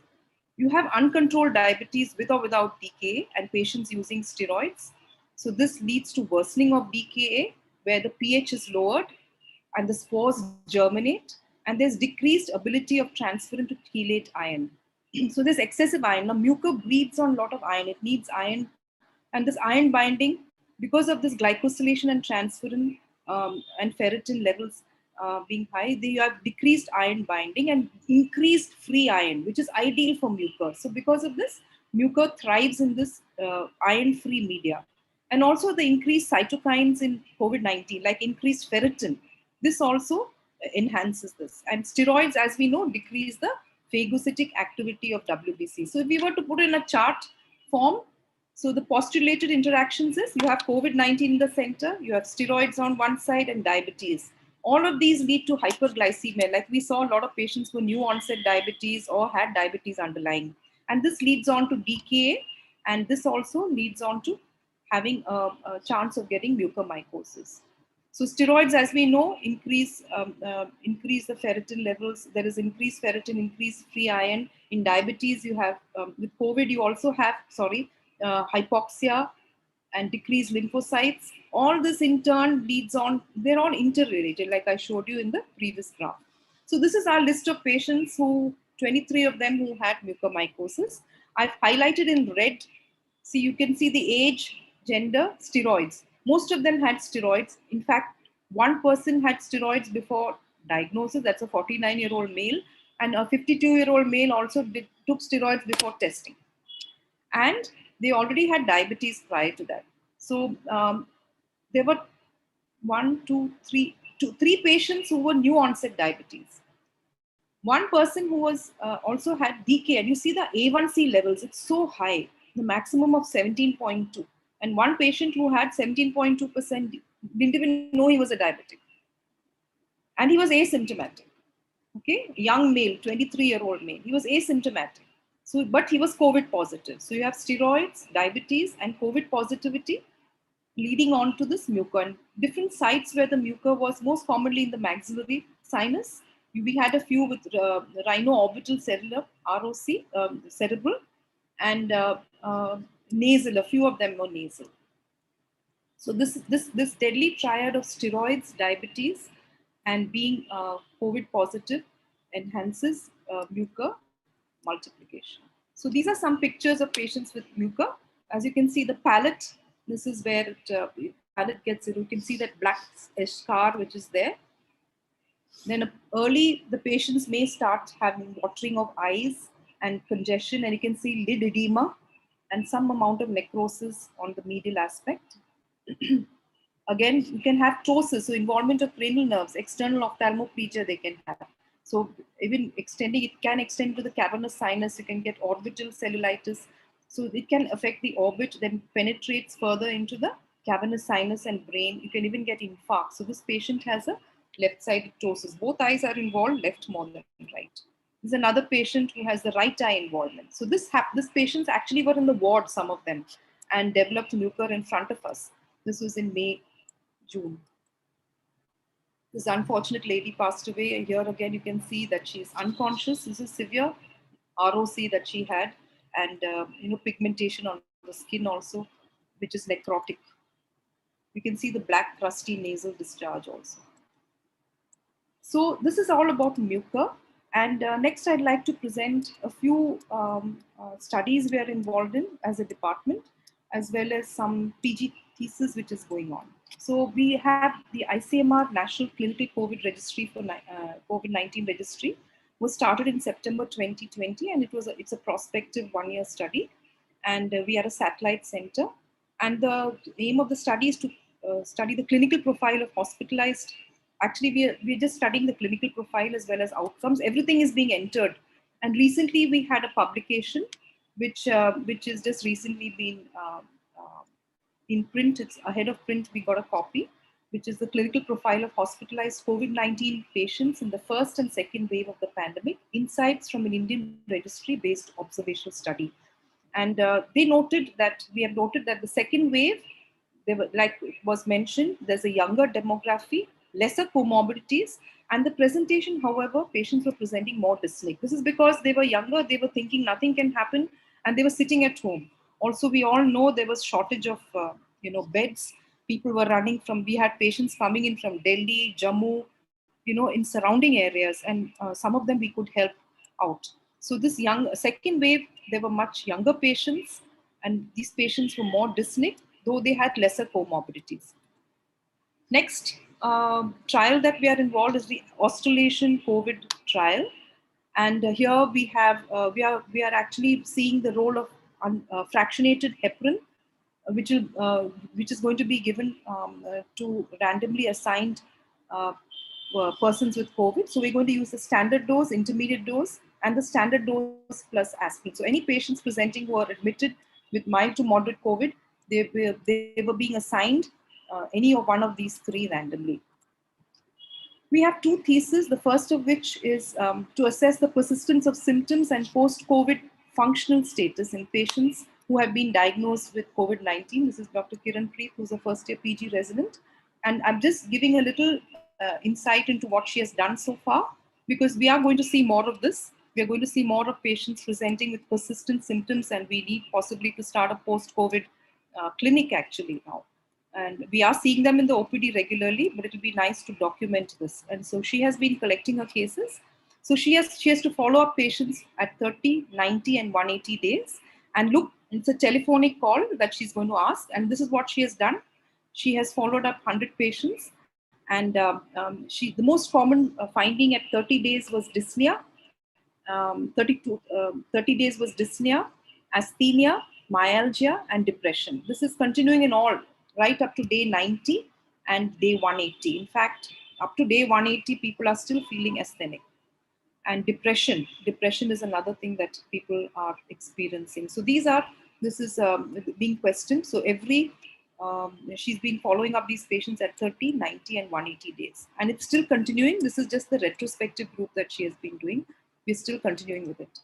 You have uncontrolled diabetes with or without DKA and patients using steroids. So this leads to worsening of DKA, where the pH is lowered and the spores germinate, and there's decreased ability of transferrin to chelate iron. So there's excessive iron. Now mucor breathes on a lot of iron. It needs iron, and this iron binding, because of this glycosylation and transferrin and ferritin levels being high, they have decreased iron binding and increased free iron, which is ideal for mucor. So because of this, mucor thrives in this iron-free media. And also the increased cytokines in COVID-19, like increased ferritin, this also enhances this. And steroids, as we know, decrease the phagocytic activity of WBC. So if we were to put in a chart form, so the postulated interactions is you have COVID-19 in the center, you have steroids on one side and diabetes. All of these lead to hyperglycemia. Like we saw a lot of patients who new onset diabetes or had diabetes underlying. And this leads on to DKA, and this also leads on to having a chance of getting mucomycosis. So steroids, as we know, increase the ferritin levels. There is increased ferritin, increased free iron. In diabetes, you have, with COVID, you also have, hypoxia and decreased lymphocytes. All this in turn leads on, they're all interrelated, like I showed you in the previous graph. So this is our list of patients 23 of them who had mucomycosis. I've highlighted in red. See, you can see the age, gender, steroids. Most of them had steroids. In fact, one person had steroids before diagnosis. That's a 49-year-old male. And a 52-year-old male also took steroids before testing. And they already had diabetes prior to that. So there were three patients who were new onset diabetes. One person who was also had DK, and you see the A1C levels, it's so high, the maximum of 17.2. And one patient who had 17.2% didn't even know he was a diabetic. And he was asymptomatic. Okay, young male, 23-year-old male. He was asymptomatic. So, but he was COVID positive. So you have steroids, diabetes, and COVID positivity leading on to this mucor. And different sites where the mucor was most commonly in the maxillary sinus. We had a few with rhino-orbital cellular, ROC, cerebral, and nasal. A few of them were nasal. So this deadly triad of steroids, diabetes, and being COVID positive enhances mucor multiplication. So these are some pictures of patients with mucor. As you can see, the palate, this is where palate gets it. You can see that black scar which is there. Then early, the patients may start having watering of eyes and congestion, and you can see lid edema and some amount of necrosis on the medial aspect. Again, you can have ptosis, so involvement of cranial nerves, external ophthalmoplegia they can have. So even extending, it can extend to the cavernous sinus, you can get orbital cellulitis. So it can affect the orbit, then penetrates further into the cavernous sinus and brain. You can even get infarct. So this patient has a left-sided ptosis. Both eyes are involved, left more than right. There's another patient who has the right eye involvement. So this patients actually were in the ward, some of them, and developed mucor in front of us. This was in May, June. This unfortunate lady passed away. And here again, you can see that she is unconscious. This is severe ROC that she had, and pigmentation on the skin also, which is necrotic. You can see the black crusty nasal discharge also. So this is all about mucor. And next, I'd like to present a few studies we are involved in as a department, as well as some PG thesis which is going on. So we have the ICMR National Clinical COVID Registry for COVID-19 registry was started in September 2020, and it's a prospective one-year study, and we are a satellite center. And the aim of the study is to study the clinical profile of hospitalized. Actually, we're just studying the clinical profile as well as outcomes. Everything is being entered. And recently we had a publication which is just recently been in print. It's ahead of print. We got a copy, which is the clinical profile of hospitalized COVID-19 patients in the first and second wave of the pandemic, insights from an Indian registry-based observational study. And we have noted that the second wave, like it was mentioned, there's a younger demography, lesser comorbidities, and the presentation, however, patients were presenting more dyspneic. This is because they were younger, they were thinking nothing can happen, and they were sitting at home. Also, we all know there was shortage of beds. People were running from, we had patients coming in from Delhi, Jammu, in surrounding areas, and some of them we could help out. So this second wave, there were much younger patients, and these patients were more dyspneic, though they had lesser comorbidities. Next trial that we are involved is the Australasian COVID trial, and here we have we are actually seeing the role of fractionated heparin, which is going to be given to randomly assigned persons with COVID. So we're going to use the standard dose, intermediate dose, and the standard dose plus aspirin. So any patients presenting who are admitted with mild to moderate COVID, they were being assigned any of one of these three randomly. We have two theses, the first of which is to assess the persistence of symptoms and post-COVID functional status in patients who have been diagnosed with COVID-19. This is Dr. Kiran Preet, who's a first-year PG resident. And I'm just giving a little insight into what she has done so far, because we are going to see more of this. We are going to see more of patients presenting with persistent symptoms, and we need possibly to start a post-COVID clinic actually now. And we are seeing them in the OPD regularly, but it will be nice to document this. And so she has been collecting her cases. So she has to follow up patients at 30, 90, and 180 days. And look, it's a telephonic call that she's going to ask. And this is what she has done. She has followed up 100 patients. And the most common finding at 30 days was dyspnea. 30 days was dyspnea, asthenia, myalgia, and depression. This is continuing in all, right up to day 90 and day 180. In fact, up to day 180, people are still feeling asthenic. And depression is another thing that people are experiencing. So this is being questioned. So she's been following up these patients at 30, 90, and 180 days. And it's still continuing. This is just the retrospective group that she has been doing. We're still continuing with it.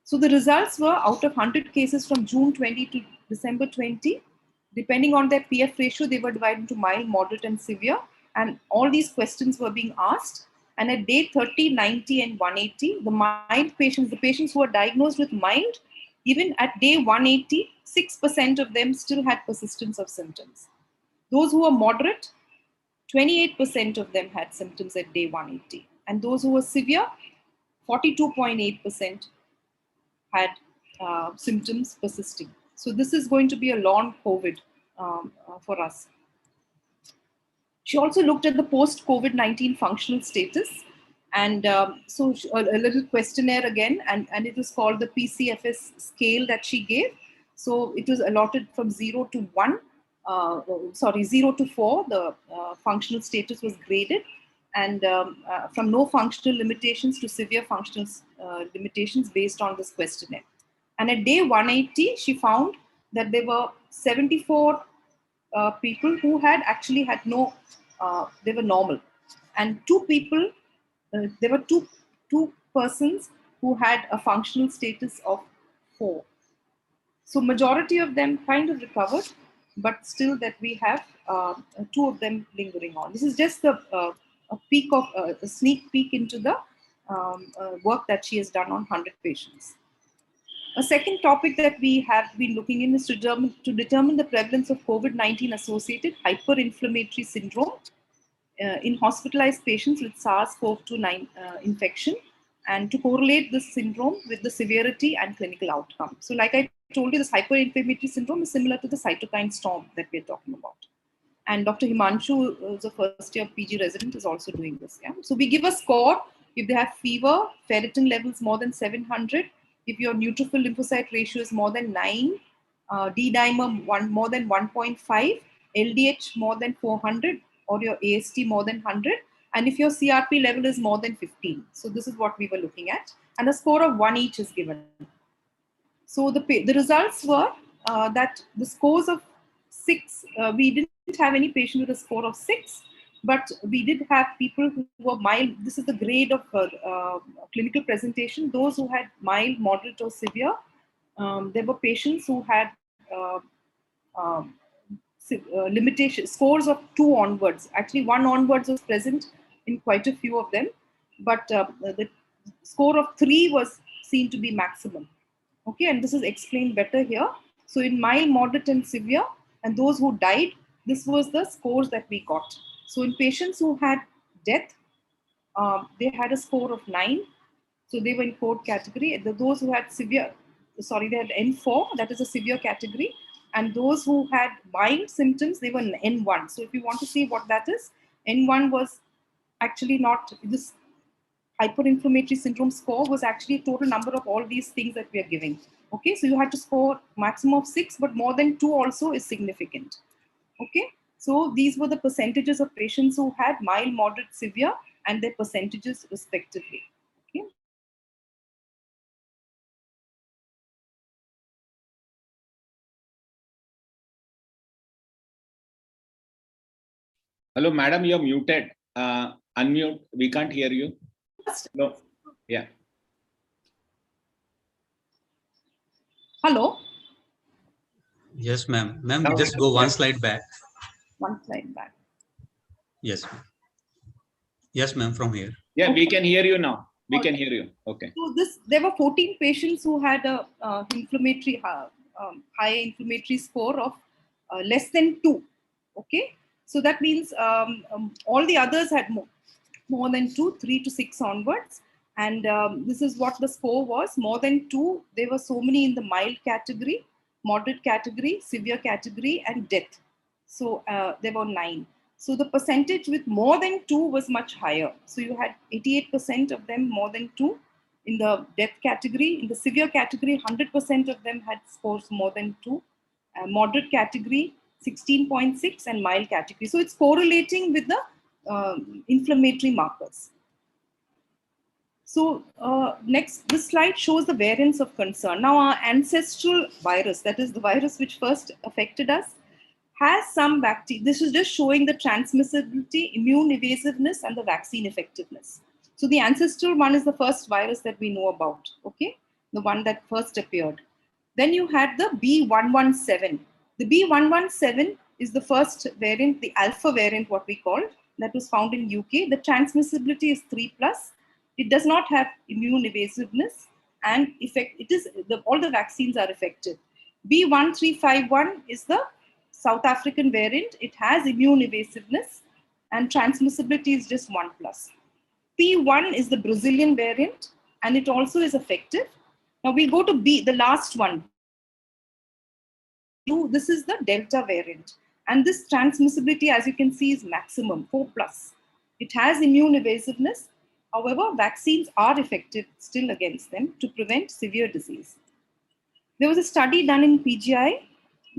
So the results were out of 100 cases from June 20 to December 20. Depending on their PF ratio, they were divided into mild, moderate, and severe. And all these questions were being asked. And at day 30, 90, and 180, the mild patients, the patients who were diagnosed with mild, even at day 180, 6% of them still had persistence of symptoms. Those who were moderate, 28% of them had symptoms at day 180. And those who were severe, 42.8% had symptoms persisting. So this is going to be a long COVID for us. She also looked at the post-COVID-19 functional status. And so a little questionnaire again, and it was called the PCFS scale that she gave. So it was allotted from 0 to 1, 0 to 4, the functional status was graded. And from no functional limitations to severe functional limitations based on this questionnaire. And at day 180, she found that there were 74 people who had actually had no, they were normal. And there were two persons who had a functional status of 4. So majority of them kind of recovered, but still that we have 2 of them lingering on. This is just a sneak peek into the work that she has done on 100 patients. A second topic that we have been looking in is to determine the prevalence of COVID-19 associated hyperinflammatory syndrome in hospitalized patients with SARS-CoV-2 infection, and to correlate this syndrome with the severity and clinical outcome. So like I told you, this hyperinflammatory syndrome is similar to the cytokine storm that we're talking about. And Dr. Himanshu, who's a first-year PG resident, is also doing this. Yeah? So we give a score if they have fever, ferritin levels more than 700, if your neutrophil lymphocyte ratio is more than 9, D-dimer more than 1.5, LDH more than 400, or your AST more than 100, and if your CRP level is more than 15. So this is what we were looking at, and a score of 1 each is given. So the results were that the scores of 6, we didn't have any patient with a score of 6, but we did have people who were mild. This is the grade of clinical presentation. Those who had mild, moderate, or severe. There were patients who had limitation scores of 2 onwards. Actually, 1 onwards was present in quite a few of them, but the score of 3 was seen to be maximum. Okay, and this is explained better here. So in mild, moderate, and severe, and those who died, this was the scores that we got. So in patients who had death, they had a score of 9. So they were in code category. Those who had severe, sorry, they had N4, that is a severe category. And those who had mild symptoms, they were N1. So if you want to see what that is, N1 was actually not, this hyperinflammatory syndrome score was actually total number of all these things that we are giving. Okay, so you had to score maximum of 6, but more than 2 also is significant. Okay, so these were the percentages of patients who had mild, moderate, severe, and their percentages respectively. Okay. Hello, madam, you're muted. Unmute. We can't hear you. No. Yeah. Hello. Yes, ma'am. Ma'am, just go one slide back. One slide back. Yes. Yes, ma'am, from here. Yeah, we can hear you now. We can hear you. Okay. So there were 14 patients who had a inflammatory, high inflammatory score of less than 2. Okay. So that means all the others had more than 2, 3 to 6 onwards. And this is what the score was. More than 2, there were so many in the mild category, moderate category, severe category, and death. So there were 9. So the percentage with more than 2 was much higher. So you had 88% of them more than 2 in the death category. In the severe category, 100% of them had scores more than 2. Moderate category, 16.6, and mild category. So it's correlating with the inflammatory markers. So next, this slide shows the variants of concern. Now our ancestral virus, that is the virus which first affected us, has some bacteria. This is just showing the transmissibility, immune evasiveness, and the vaccine effectiveness. So the ancestral one is the first virus that we know about, okay? The one that first appeared. Then you had the B117. The B117 is the first variant, the alpha variant, what we call, that was found in UK. The transmissibility is 3+. It does not have immune evasiveness, and all the vaccines are effective. B1351 is the South African variant, it has immune evasiveness and transmissibility is just 1+. P1 is the Brazilian variant and it also is effective. Now we go to B, the last one. This is the Delta variant. And this transmissibility, as you can see, is maximum, 4+. It has immune evasiveness. However, vaccines are effective still against them to prevent severe disease. There was a study done in PGI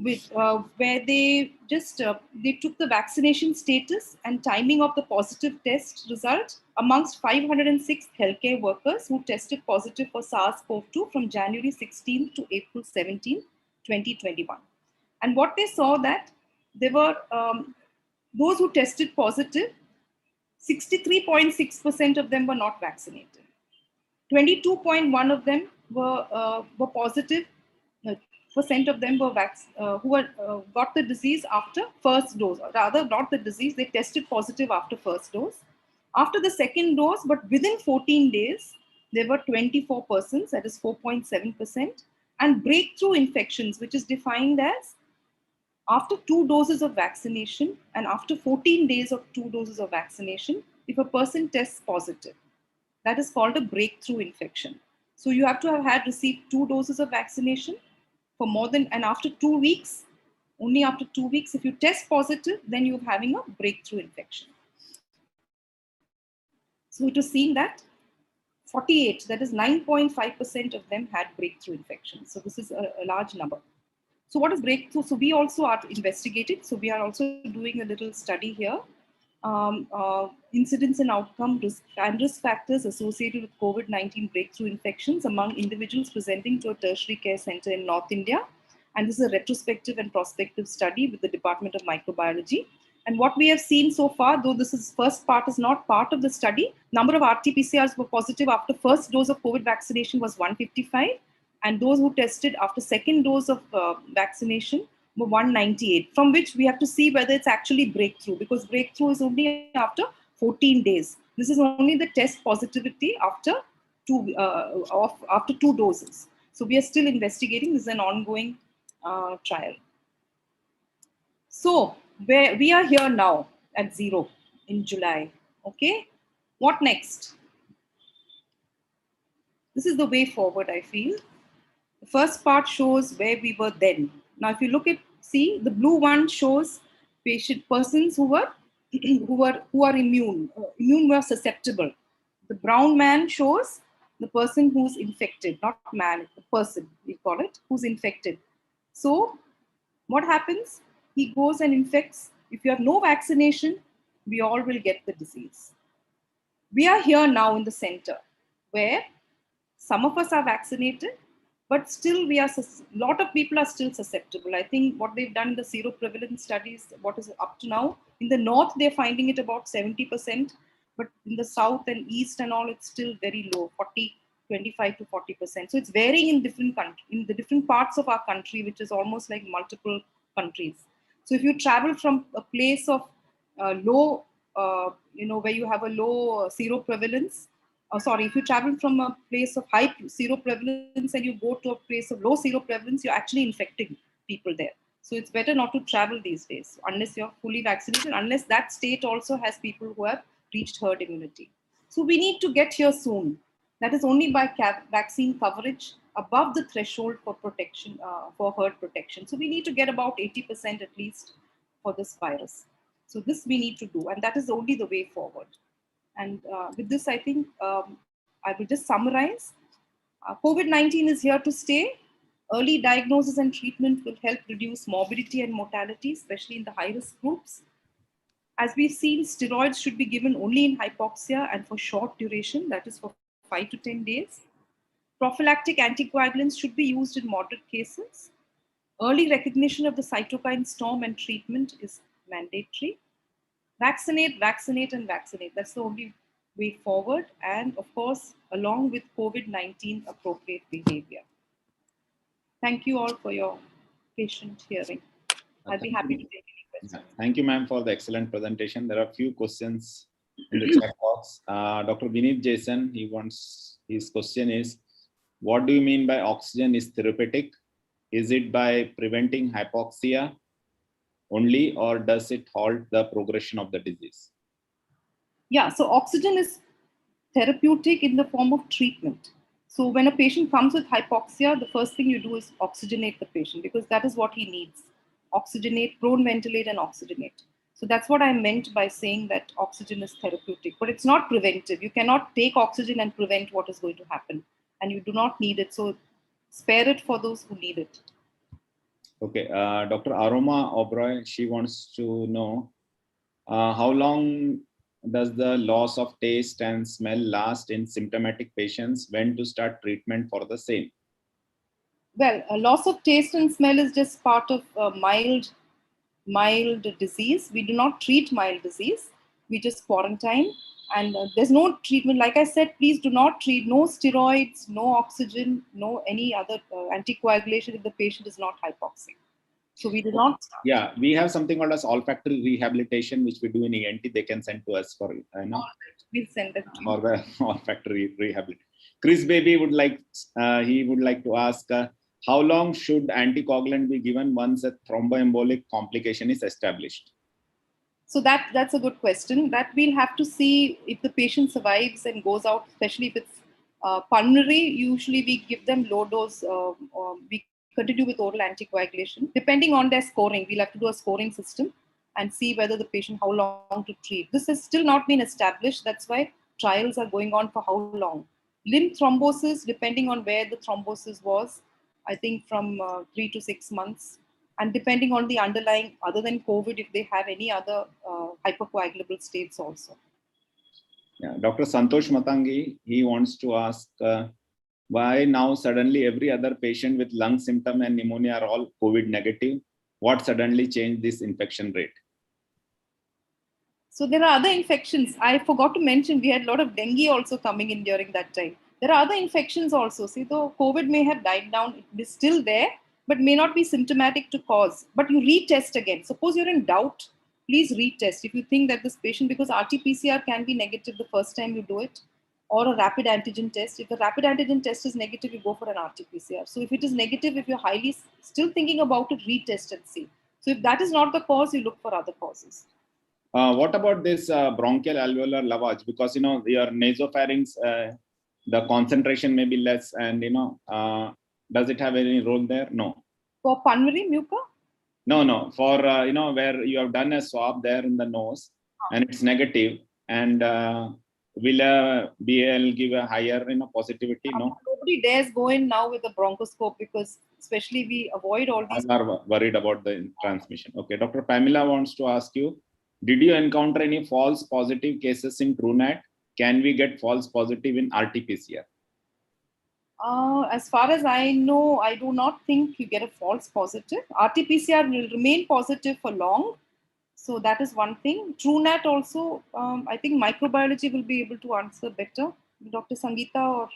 where they just they took the vaccination status and timing of the positive test result amongst 506 healthcare workers who tested positive for SARS-CoV-2 from January 16 to April 17, 2021. And what they saw that there were those who tested positive, 63.6% of them were not vaccinated. 22.1 of them were positive. Percent of them were who got the disease after first dose, or rather not the disease, they tested positive after first dose. After the second dose, but within 14 days, there were 24 persons, that is 4.7%, and breakthrough infections, which is defined as after 2 doses of vaccination and after 14 days of 2 doses of vaccination, if a person tests positive, that is called a breakthrough infection. So you have to have had received 2 doses of vaccination for more than, and after 2 weeks, only after 2 weeks, if you test positive, then you're having a breakthrough infection. So it was seen that 48, that is 9.5% of them had breakthrough infections. So this is a large number. So what is breakthrough? So we also are investigating. So we are also doing a little study here. Incidence and outcome and risk factors associated with COVID-19 breakthrough infections among individuals presenting to a tertiary care center in North India. And this is a retrospective and prospective study with the Department of Microbiology. And what we have seen so far, though this is first part is not part of the study, number of RT-PCRs were positive after first dose of COVID vaccination was 155. And those who tested after second dose of vaccination were 198, from which we have to see whether it's actually breakthrough, because breakthrough is only after 14 days. This is only the test positivity after 2 doses. So we are still investigating. This is an ongoing trial. So we are here now at 0 in July. Okay, what next? This is the way forward, I feel. The first part shows where we were then. Now, if you look at, see, the blue one shows persons who are immune were susceptible. The brown man shows the person who's infected, not man, the person, we call it, who's infected. So what happens? He goes and infects. If you have no vaccination, we all will get the disease. We are here now in the center where some of us are vaccinated, but still a lot of people are still susceptible. I think what they've done in the seroprevalence studies, what is up to now, in the north, they're finding it about 70%, but in the south and east and all, it's still very low, 25 to 40%. So it's varying in the different parts of our country, which is almost like multiple countries. So if you travel from a place of low, where you have a low seroprevalence, if you travel from a place of high seroprevalence and you go to a place of low seroprevalence, you're actually infecting people there. So it's better not to travel these days unless you're fully vaccinated, unless that state also has people who have reached herd immunity. So we need to get here soon. That is only by vaccine coverage above the threshold for protection, for herd protection. So we need to get about 80% at least for this virus. So this we need to do, and that is only the way forward. And with this, I think I will just summarize. COVID-19 is here to stay. Early diagnosis and treatment will help reduce morbidity and mortality, especially in the high-risk groups. As we've seen, steroids should be given only in hypoxia and for short duration, that is for 5 to 10 days. Prophylactic anticoagulants should be used in moderate cases. Early recognition of the cytokine storm and treatment is mandatory. Vaccinate, vaccinate, and vaccinate. That's the only way forward. And of course, along with COVID-19, appropriate behavior. Thank you all for your patient hearing. I'll be happy to take any questions. Thank you, ma'am, for the excellent presentation. There are a few questions in the chat box. Dr. Vineet Jason, his question is, what do you mean by oxygen is therapeutic? Is it by preventing hypoxia? only, or does it halt the progression of the disease? Yeah, so oxygen is therapeutic in the form of treatment. So when a patient comes with hypoxia, the first thing you do is oxygenate the patient because that is what he needs. Oxygenate, prone ventilate and oxygenate. So that's what I meant by saying that oxygen is therapeutic, but it's not preventive. You cannot take oxygen and prevent what is going to happen, and you do not need it. So spare it for those who need it. Okay, Dr. Aroma Oberoi, she wants to know how long does the loss of taste and smell last in symptomatic patients? When to start treatment for the same? Well, a loss of taste and smell is just part of mild disease. We do not treat mild disease. We just quarantine, and there's no treatment. Like I said, please do not treat. No steroids, no oxygen, no any other anticoagulation if the patient is not hypoxic. So we do not start. Yeah, we have something called as olfactory rehabilitation, which we do in ENT. They can send to us for We'll send them to you. or the olfactory rehabilitation. Chris Baby would like to ask how long should anticoagulant be given once a thromboembolic complication is established? So that's a good question. That we'll have to see if the patient survives and goes out, especially if it's pulmonary. Usually we give them low dose. We continue with oral anticoagulation. Depending on their scoring, we'll have to do a scoring system and see whether the patient, how long to treat. This has still not been established. That's why trials are going on for how long. Limb thrombosis, depending on where the thrombosis was, I think from 3 to 6 months. And depending on the underlying, other than COVID, if they have any other hypercoagulable states also. Yeah, Dr. Santosh Matangi, he wants to ask why now suddenly every other patient with lung symptom and pneumonia are all COVID negative? What suddenly changed this infection rate? So there are other infections. I forgot to mention, we had a lot of dengue also coming in during that time. There are other infections also. See, though COVID may have died down, it is still there, but may not be symptomatic to cause. But you retest again. Suppose you're in doubt, please retest. If you think that this patient, because RT-PCR can be negative the first time you do it, or a rapid antigen test. If the rapid antigen test is negative, you go for an RT-PCR. So if it is negative, if you're highly still thinking about it, retest and see. So if that is not the cause, you look for other causes. What about this bronchial alveolar lavage? Because your nasopharynx, the concentration may be less, and does it have any role there? No. For pulmonary muca? No. For where you have done a swab there in the nose and it's negative, and will a BAL give a higher positivity? No. Nobody dares go in now with a bronchoscope because especially we avoid all these. Are worried about the transmission. Okay, Dr. Pamela wants to ask you, did you encounter any false positive cases in TrueNat? Can we get false positive in RT-PCR? As far as I know, I do not think you get a false positive. RT-PCR will remain positive for long. So that is one thing. TrueNat also, I think microbiology will be able to answer better. Dr. Sangeeta or...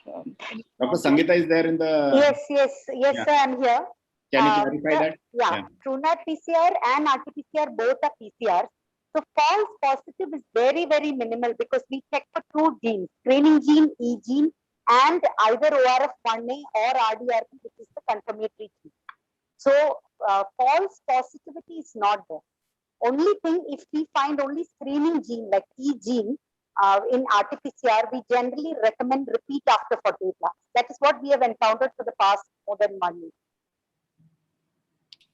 Dr. Sangeeta is there in the... Yes, Yeah. sir, I'm here. Can you clarify that? Yeah, TrueNat PCR and RT-PCR both are PCRs. So false positive is very, very minimal because we check for two genes, screening gene, E gene, and either ORF1A or RDRP, which is the confirmatory gene. So false positivity is not there. Only thing, if we find only screening gene like E gene in RT-PCR, we generally recommend repeat after 48 hours. That is what we have encountered for the past more than 1 year.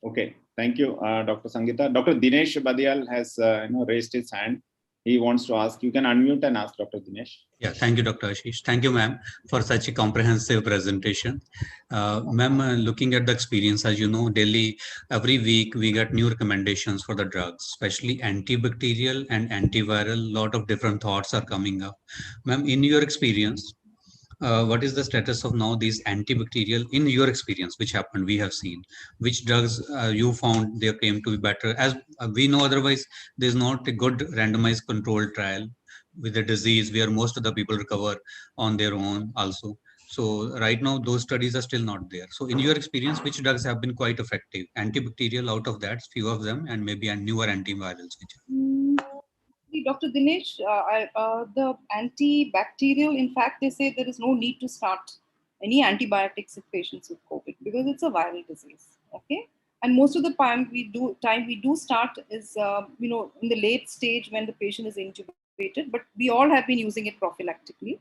Okay, thank you, Dr. Sangeeta. Dr. Dinesh Badial has raised his hand. He wants to ask. You can unmute and ask, Dr. Dinesh. Yeah, thank you, Dr. Ashish. Thank you, ma'am, for such a comprehensive presentation. Ma'am, looking at the experience, as you know, daily, every week, we get new recommendations for the drugs, especially antibacterial and antiviral. Lot of different thoughts are coming up. Ma'am, in your experience, what is the status of now these antibacterial in your experience, which happened, we have seen, which drugs you found they came to be better? As we know, otherwise, there's not a good randomized controlled trial with the disease where most of the people recover on their own also. So right now, those studies are still not there. So in your experience, which drugs have been quite effective? Antibacterial out of that, few of them, and maybe newer antivirals. Dr. Dinesh, the antibacterial, in fact, they say there is no need to start any antibiotics in patients with COVID because it's a viral disease. Okay. And most of the time we do start is, in the late stage when the patient is intubated, but we all have been using it prophylactically,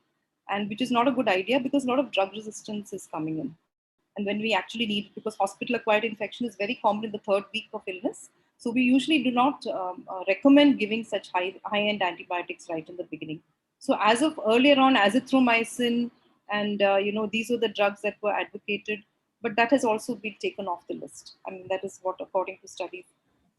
and which is not a good idea because a lot of drug resistance is coming in. And when we actually need, because hospital-acquired infection is very common in the 3rd week of illness, so we usually do not recommend giving such high-end antibiotics right in the beginning. So as of earlier on, azithromycin and these are the drugs that were advocated, but that has also been taken off the list. I mean, that is what according to studies.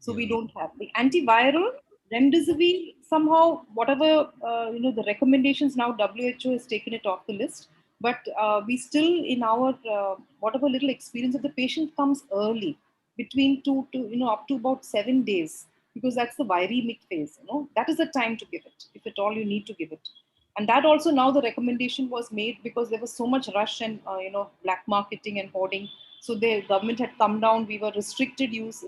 So we don't have the antiviral remdesivir. Somehow, whatever the recommendations now, WHO has taken it off the list. But we still, in our whatever little experience, if the patient comes early, between 2 to up to about 7 days, because that's the viremic phase. That is the time to give it, if at all you need to give it. And that also now the recommendation was made because there was so much rush and black marketing and hoarding. So the government had come down. We were restricted use.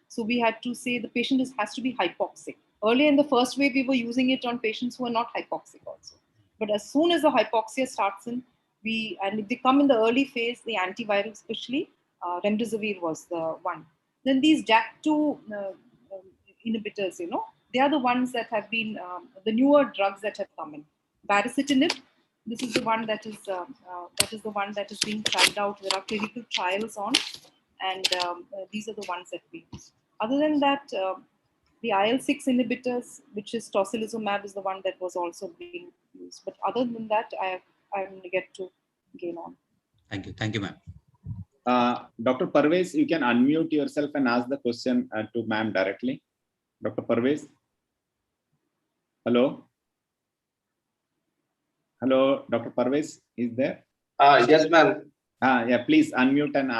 So we had to say the patient has to be hypoxic. Earlier in the first wave, we were using it on patients who are not hypoxic also. But as soon as the hypoxia starts in, and if they come in the early phase, the antiviral especially, remdesivir was the one. Then these JAK2 inhibitors, they are the ones that have been the newer drugs that have come in. Baricitinib, this is the one that is being tried out. There are clinical trials on, and these are the ones that we use. Other than that, the IL-6 inhibitors, which is tocilizumab, is the one that was also being used. But other than that, I'm yet to gain on. Thank you, ma'am. Dr. Parvez, you can unmute yourself and ask the question to ma'am directly. Dr. Parvez. Hello. Hello, Dr. Parvez is there? Yes, ma'am. Yeah, please unmute and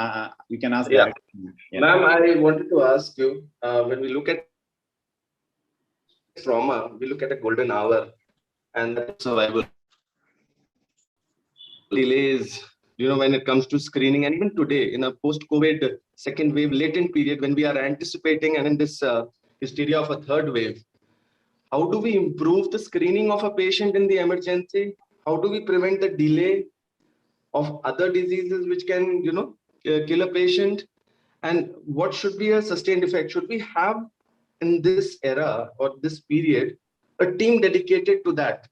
you can ask. Yeah. Ma'am, I wanted to ask you, when we look at trauma, we look at a golden hour and survival delays, when it comes to screening. And even today, in a post-COVID second wave latent period, when we are anticipating and in this hysteria of a third wave, how do we improve the screening of a patient in the emergency? How do we prevent the delay of other diseases which can, kill a patient? And what should be a sustained effect? Should we have in this era or this period a team dedicated to that?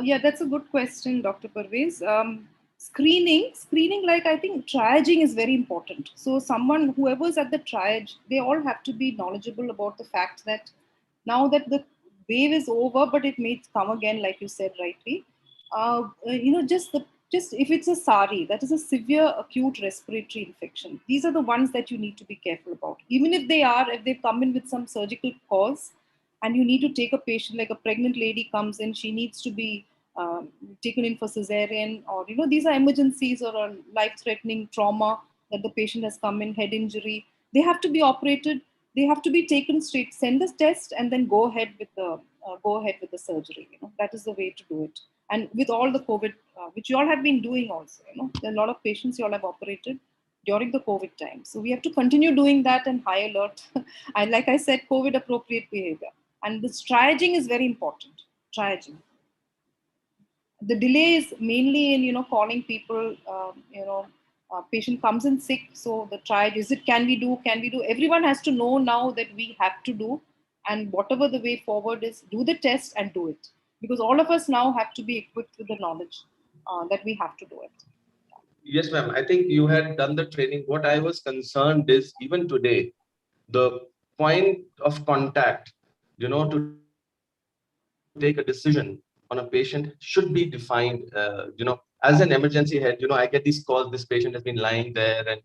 Yeah, that's a good question, Dr. Parvez. Screening, like I think triaging is very important. So whoever's at the triage, they all have to be knowledgeable about the fact that now that the wave is over, but it may come again, like you said rightly. Just if it's a SARI, that is a severe acute respiratory infection, these are the ones that you need to be careful about. Even if they've come in with some surgical cause, and you need to take a patient, like a pregnant lady comes in, she needs to be taken in for cesarean, or these are emergencies or a life-threatening trauma that the patient has come in, head injury. They have to be operated. They have to be taken straight, send the test, and then go ahead with the surgery. That is the way to do it. And with all the COVID, which you all have been doing also, there are a lot of patients you all have operated during the COVID time. So we have to continue doing that and high alert. And like I said, COVID appropriate behavior. And this triaging is very important. Triaging. The delay is mainly in calling people. Patient comes in sick, so the triage can we do? Everyone has to know now that we have to do, and whatever the way forward is, do the test and do it, because all of us now have to be equipped with the knowledge that we have to do it. Yes, ma'am. I think you had done the training. What I was concerned is even today, the point of contact, to take a decision on a patient should be defined. As an emergency head, I get these calls, this patient has been lying there and,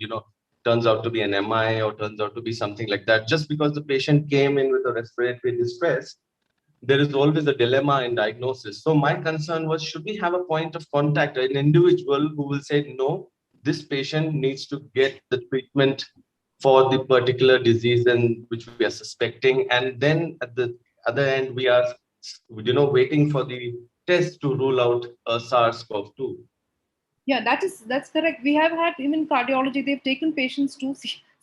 turns out to be an MI or turns out to be something like that. Just because the patient came in with a respiratory distress, there is always a dilemma in diagnosis. So my concern was, should we have a point of contact, an individual who will say, no, this patient needs to get the treatment for the particular disease and which we are suspecting. And then at the other end, we are, waiting for the test to rule out a SARS-CoV-2. Yeah, that's correct. We have had, even cardiology, they've taken patients to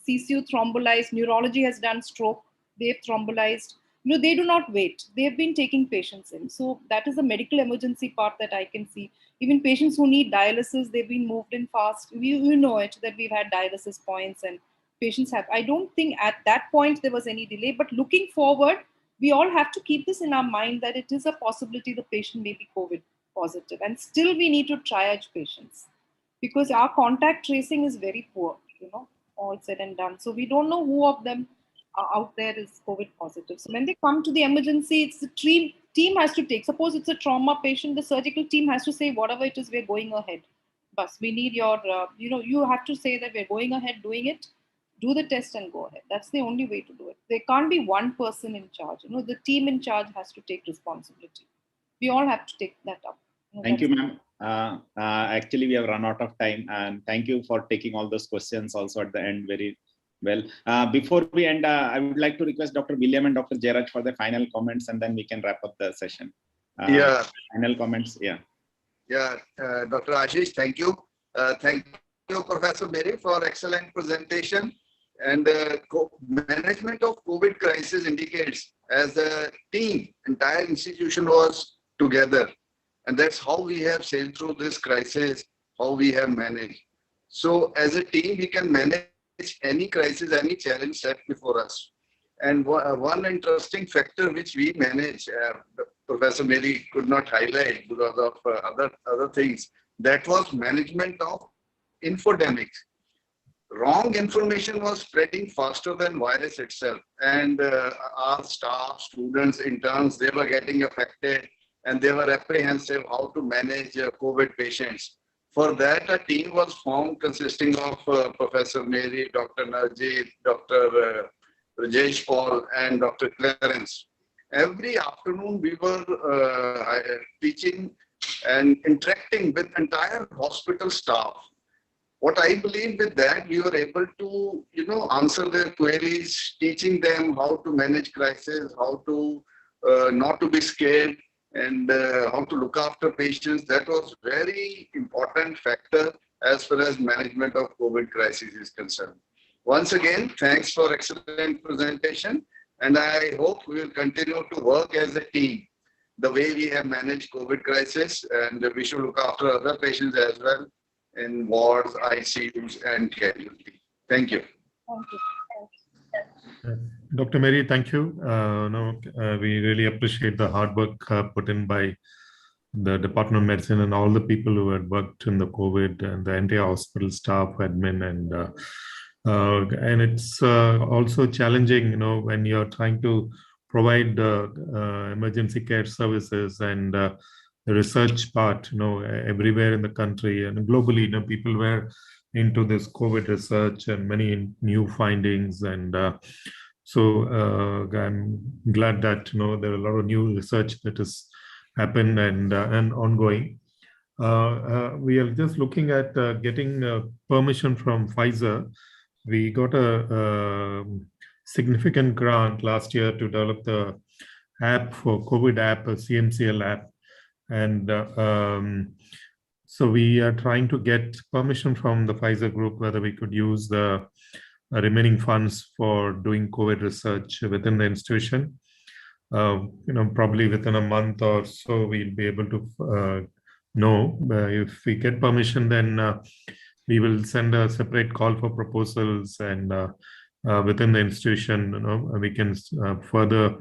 CCU thrombolized. Neurology has done stroke, they've thrombolized. they do not wait. They've been taking patients in. So that is the medical emergency part that I can see. Even patients who need dialysis, they've been moved in fast. You know it, that we've had dialysis points and patients have. I don't think at that point there was any delay, but looking forward, we all have to keep this in our mind that it is a possibility the patient may be COVID positive. And still we need to triage patients because our contact tracing is very poor, all said and done. So we don't know who of them out there is COVID positive. So when they come to the emergency, it's the team has to take. Suppose it's a trauma patient, the surgical team has to say, whatever it is, we're going ahead. But we need your, you have to say that we're going ahead doing it. Do the test and go ahead. That's the only way to do it. There can't be one person in charge. The team in charge has to take responsibility. We all have to take that up. Thank you, ma'am. Actually, we have run out of time, and thank you for taking all those questions also at the end very well. Before we end, I would like to request Dr. William and Dr. Jairaj for the final comments, and then we can wrap up the session. Final comments, yeah. Yeah, Dr. Ashish, thank you. Thank you, Professor Mary, for excellent presentation. And management of COVID crisis indicates as a team, entire institution was together. And that's how we have sailed through this crisis, how we have managed. So as a team, we can manage any crisis, any challenge set before us. And one interesting factor which we manage, Professor Mary could not highlight because of other things, that was management of infodemics. Wrong information was spreading faster than virus itself. And our staff, students, interns, they were getting affected and they were apprehensive how to manage COVID patients. For that, a team was formed consisting of Professor Mary, Dr. Narjit, Dr. Rajesh Paul, and Dr. Clarence. Every afternoon, we were teaching and interacting with entire hospital staff. What I believe with that, we were able to, answer their queries, teaching them how to manage crisis, how to not to be scared, and how to look after patients. That was very important factor as far as management of COVID crisis is concerned. Once again, thanks for excellent presentation. And I hope we will continue to work as a team, the way we have managed COVID crisis, and we should look after other patients as well in wards, ICUs, and casualty. Thank you. Thank you. Dr. Mary, thank you. We really appreciate the hard work put in by the Department of Medicine and all the people who had worked in the COVID and the entire hospital staff, admin, and it's also challenging, when you're trying to provide emergency care services and the research part, everywhere in the country and globally, people were into this COVID research and many new findings. And so I'm glad that, there are a lot of new research that has happened and ongoing. We are just looking at getting permission from Pfizer. We got a significant grant last year to develop the app for COVID app, a CMCL app. And so we are trying to get permission from the Pfizer group whether we could use the remaining funds for doing COVID research within the institution. Probably within a month or so, we'll be able to know. If we get permission, then we will send a separate call for proposals, and within the institution, we can further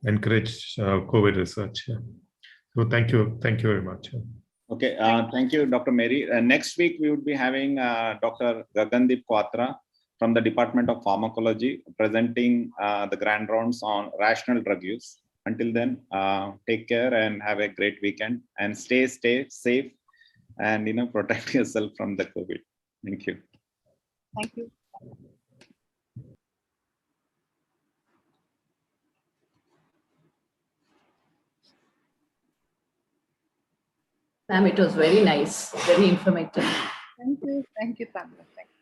encourage COVID research. So thank you very much. Okay, thank you, Dr. Mary. Next week, we would be having Dr. Gagandeep Quatra from the Department of Pharmacology presenting the grand rounds on rational drug use. Until then, take care and have a great weekend, and stay safe and protect yourself from the COVID. Thank you. Thank you. Ma'am, it was very nice, very informative. Thank you, Pamela. Thank you.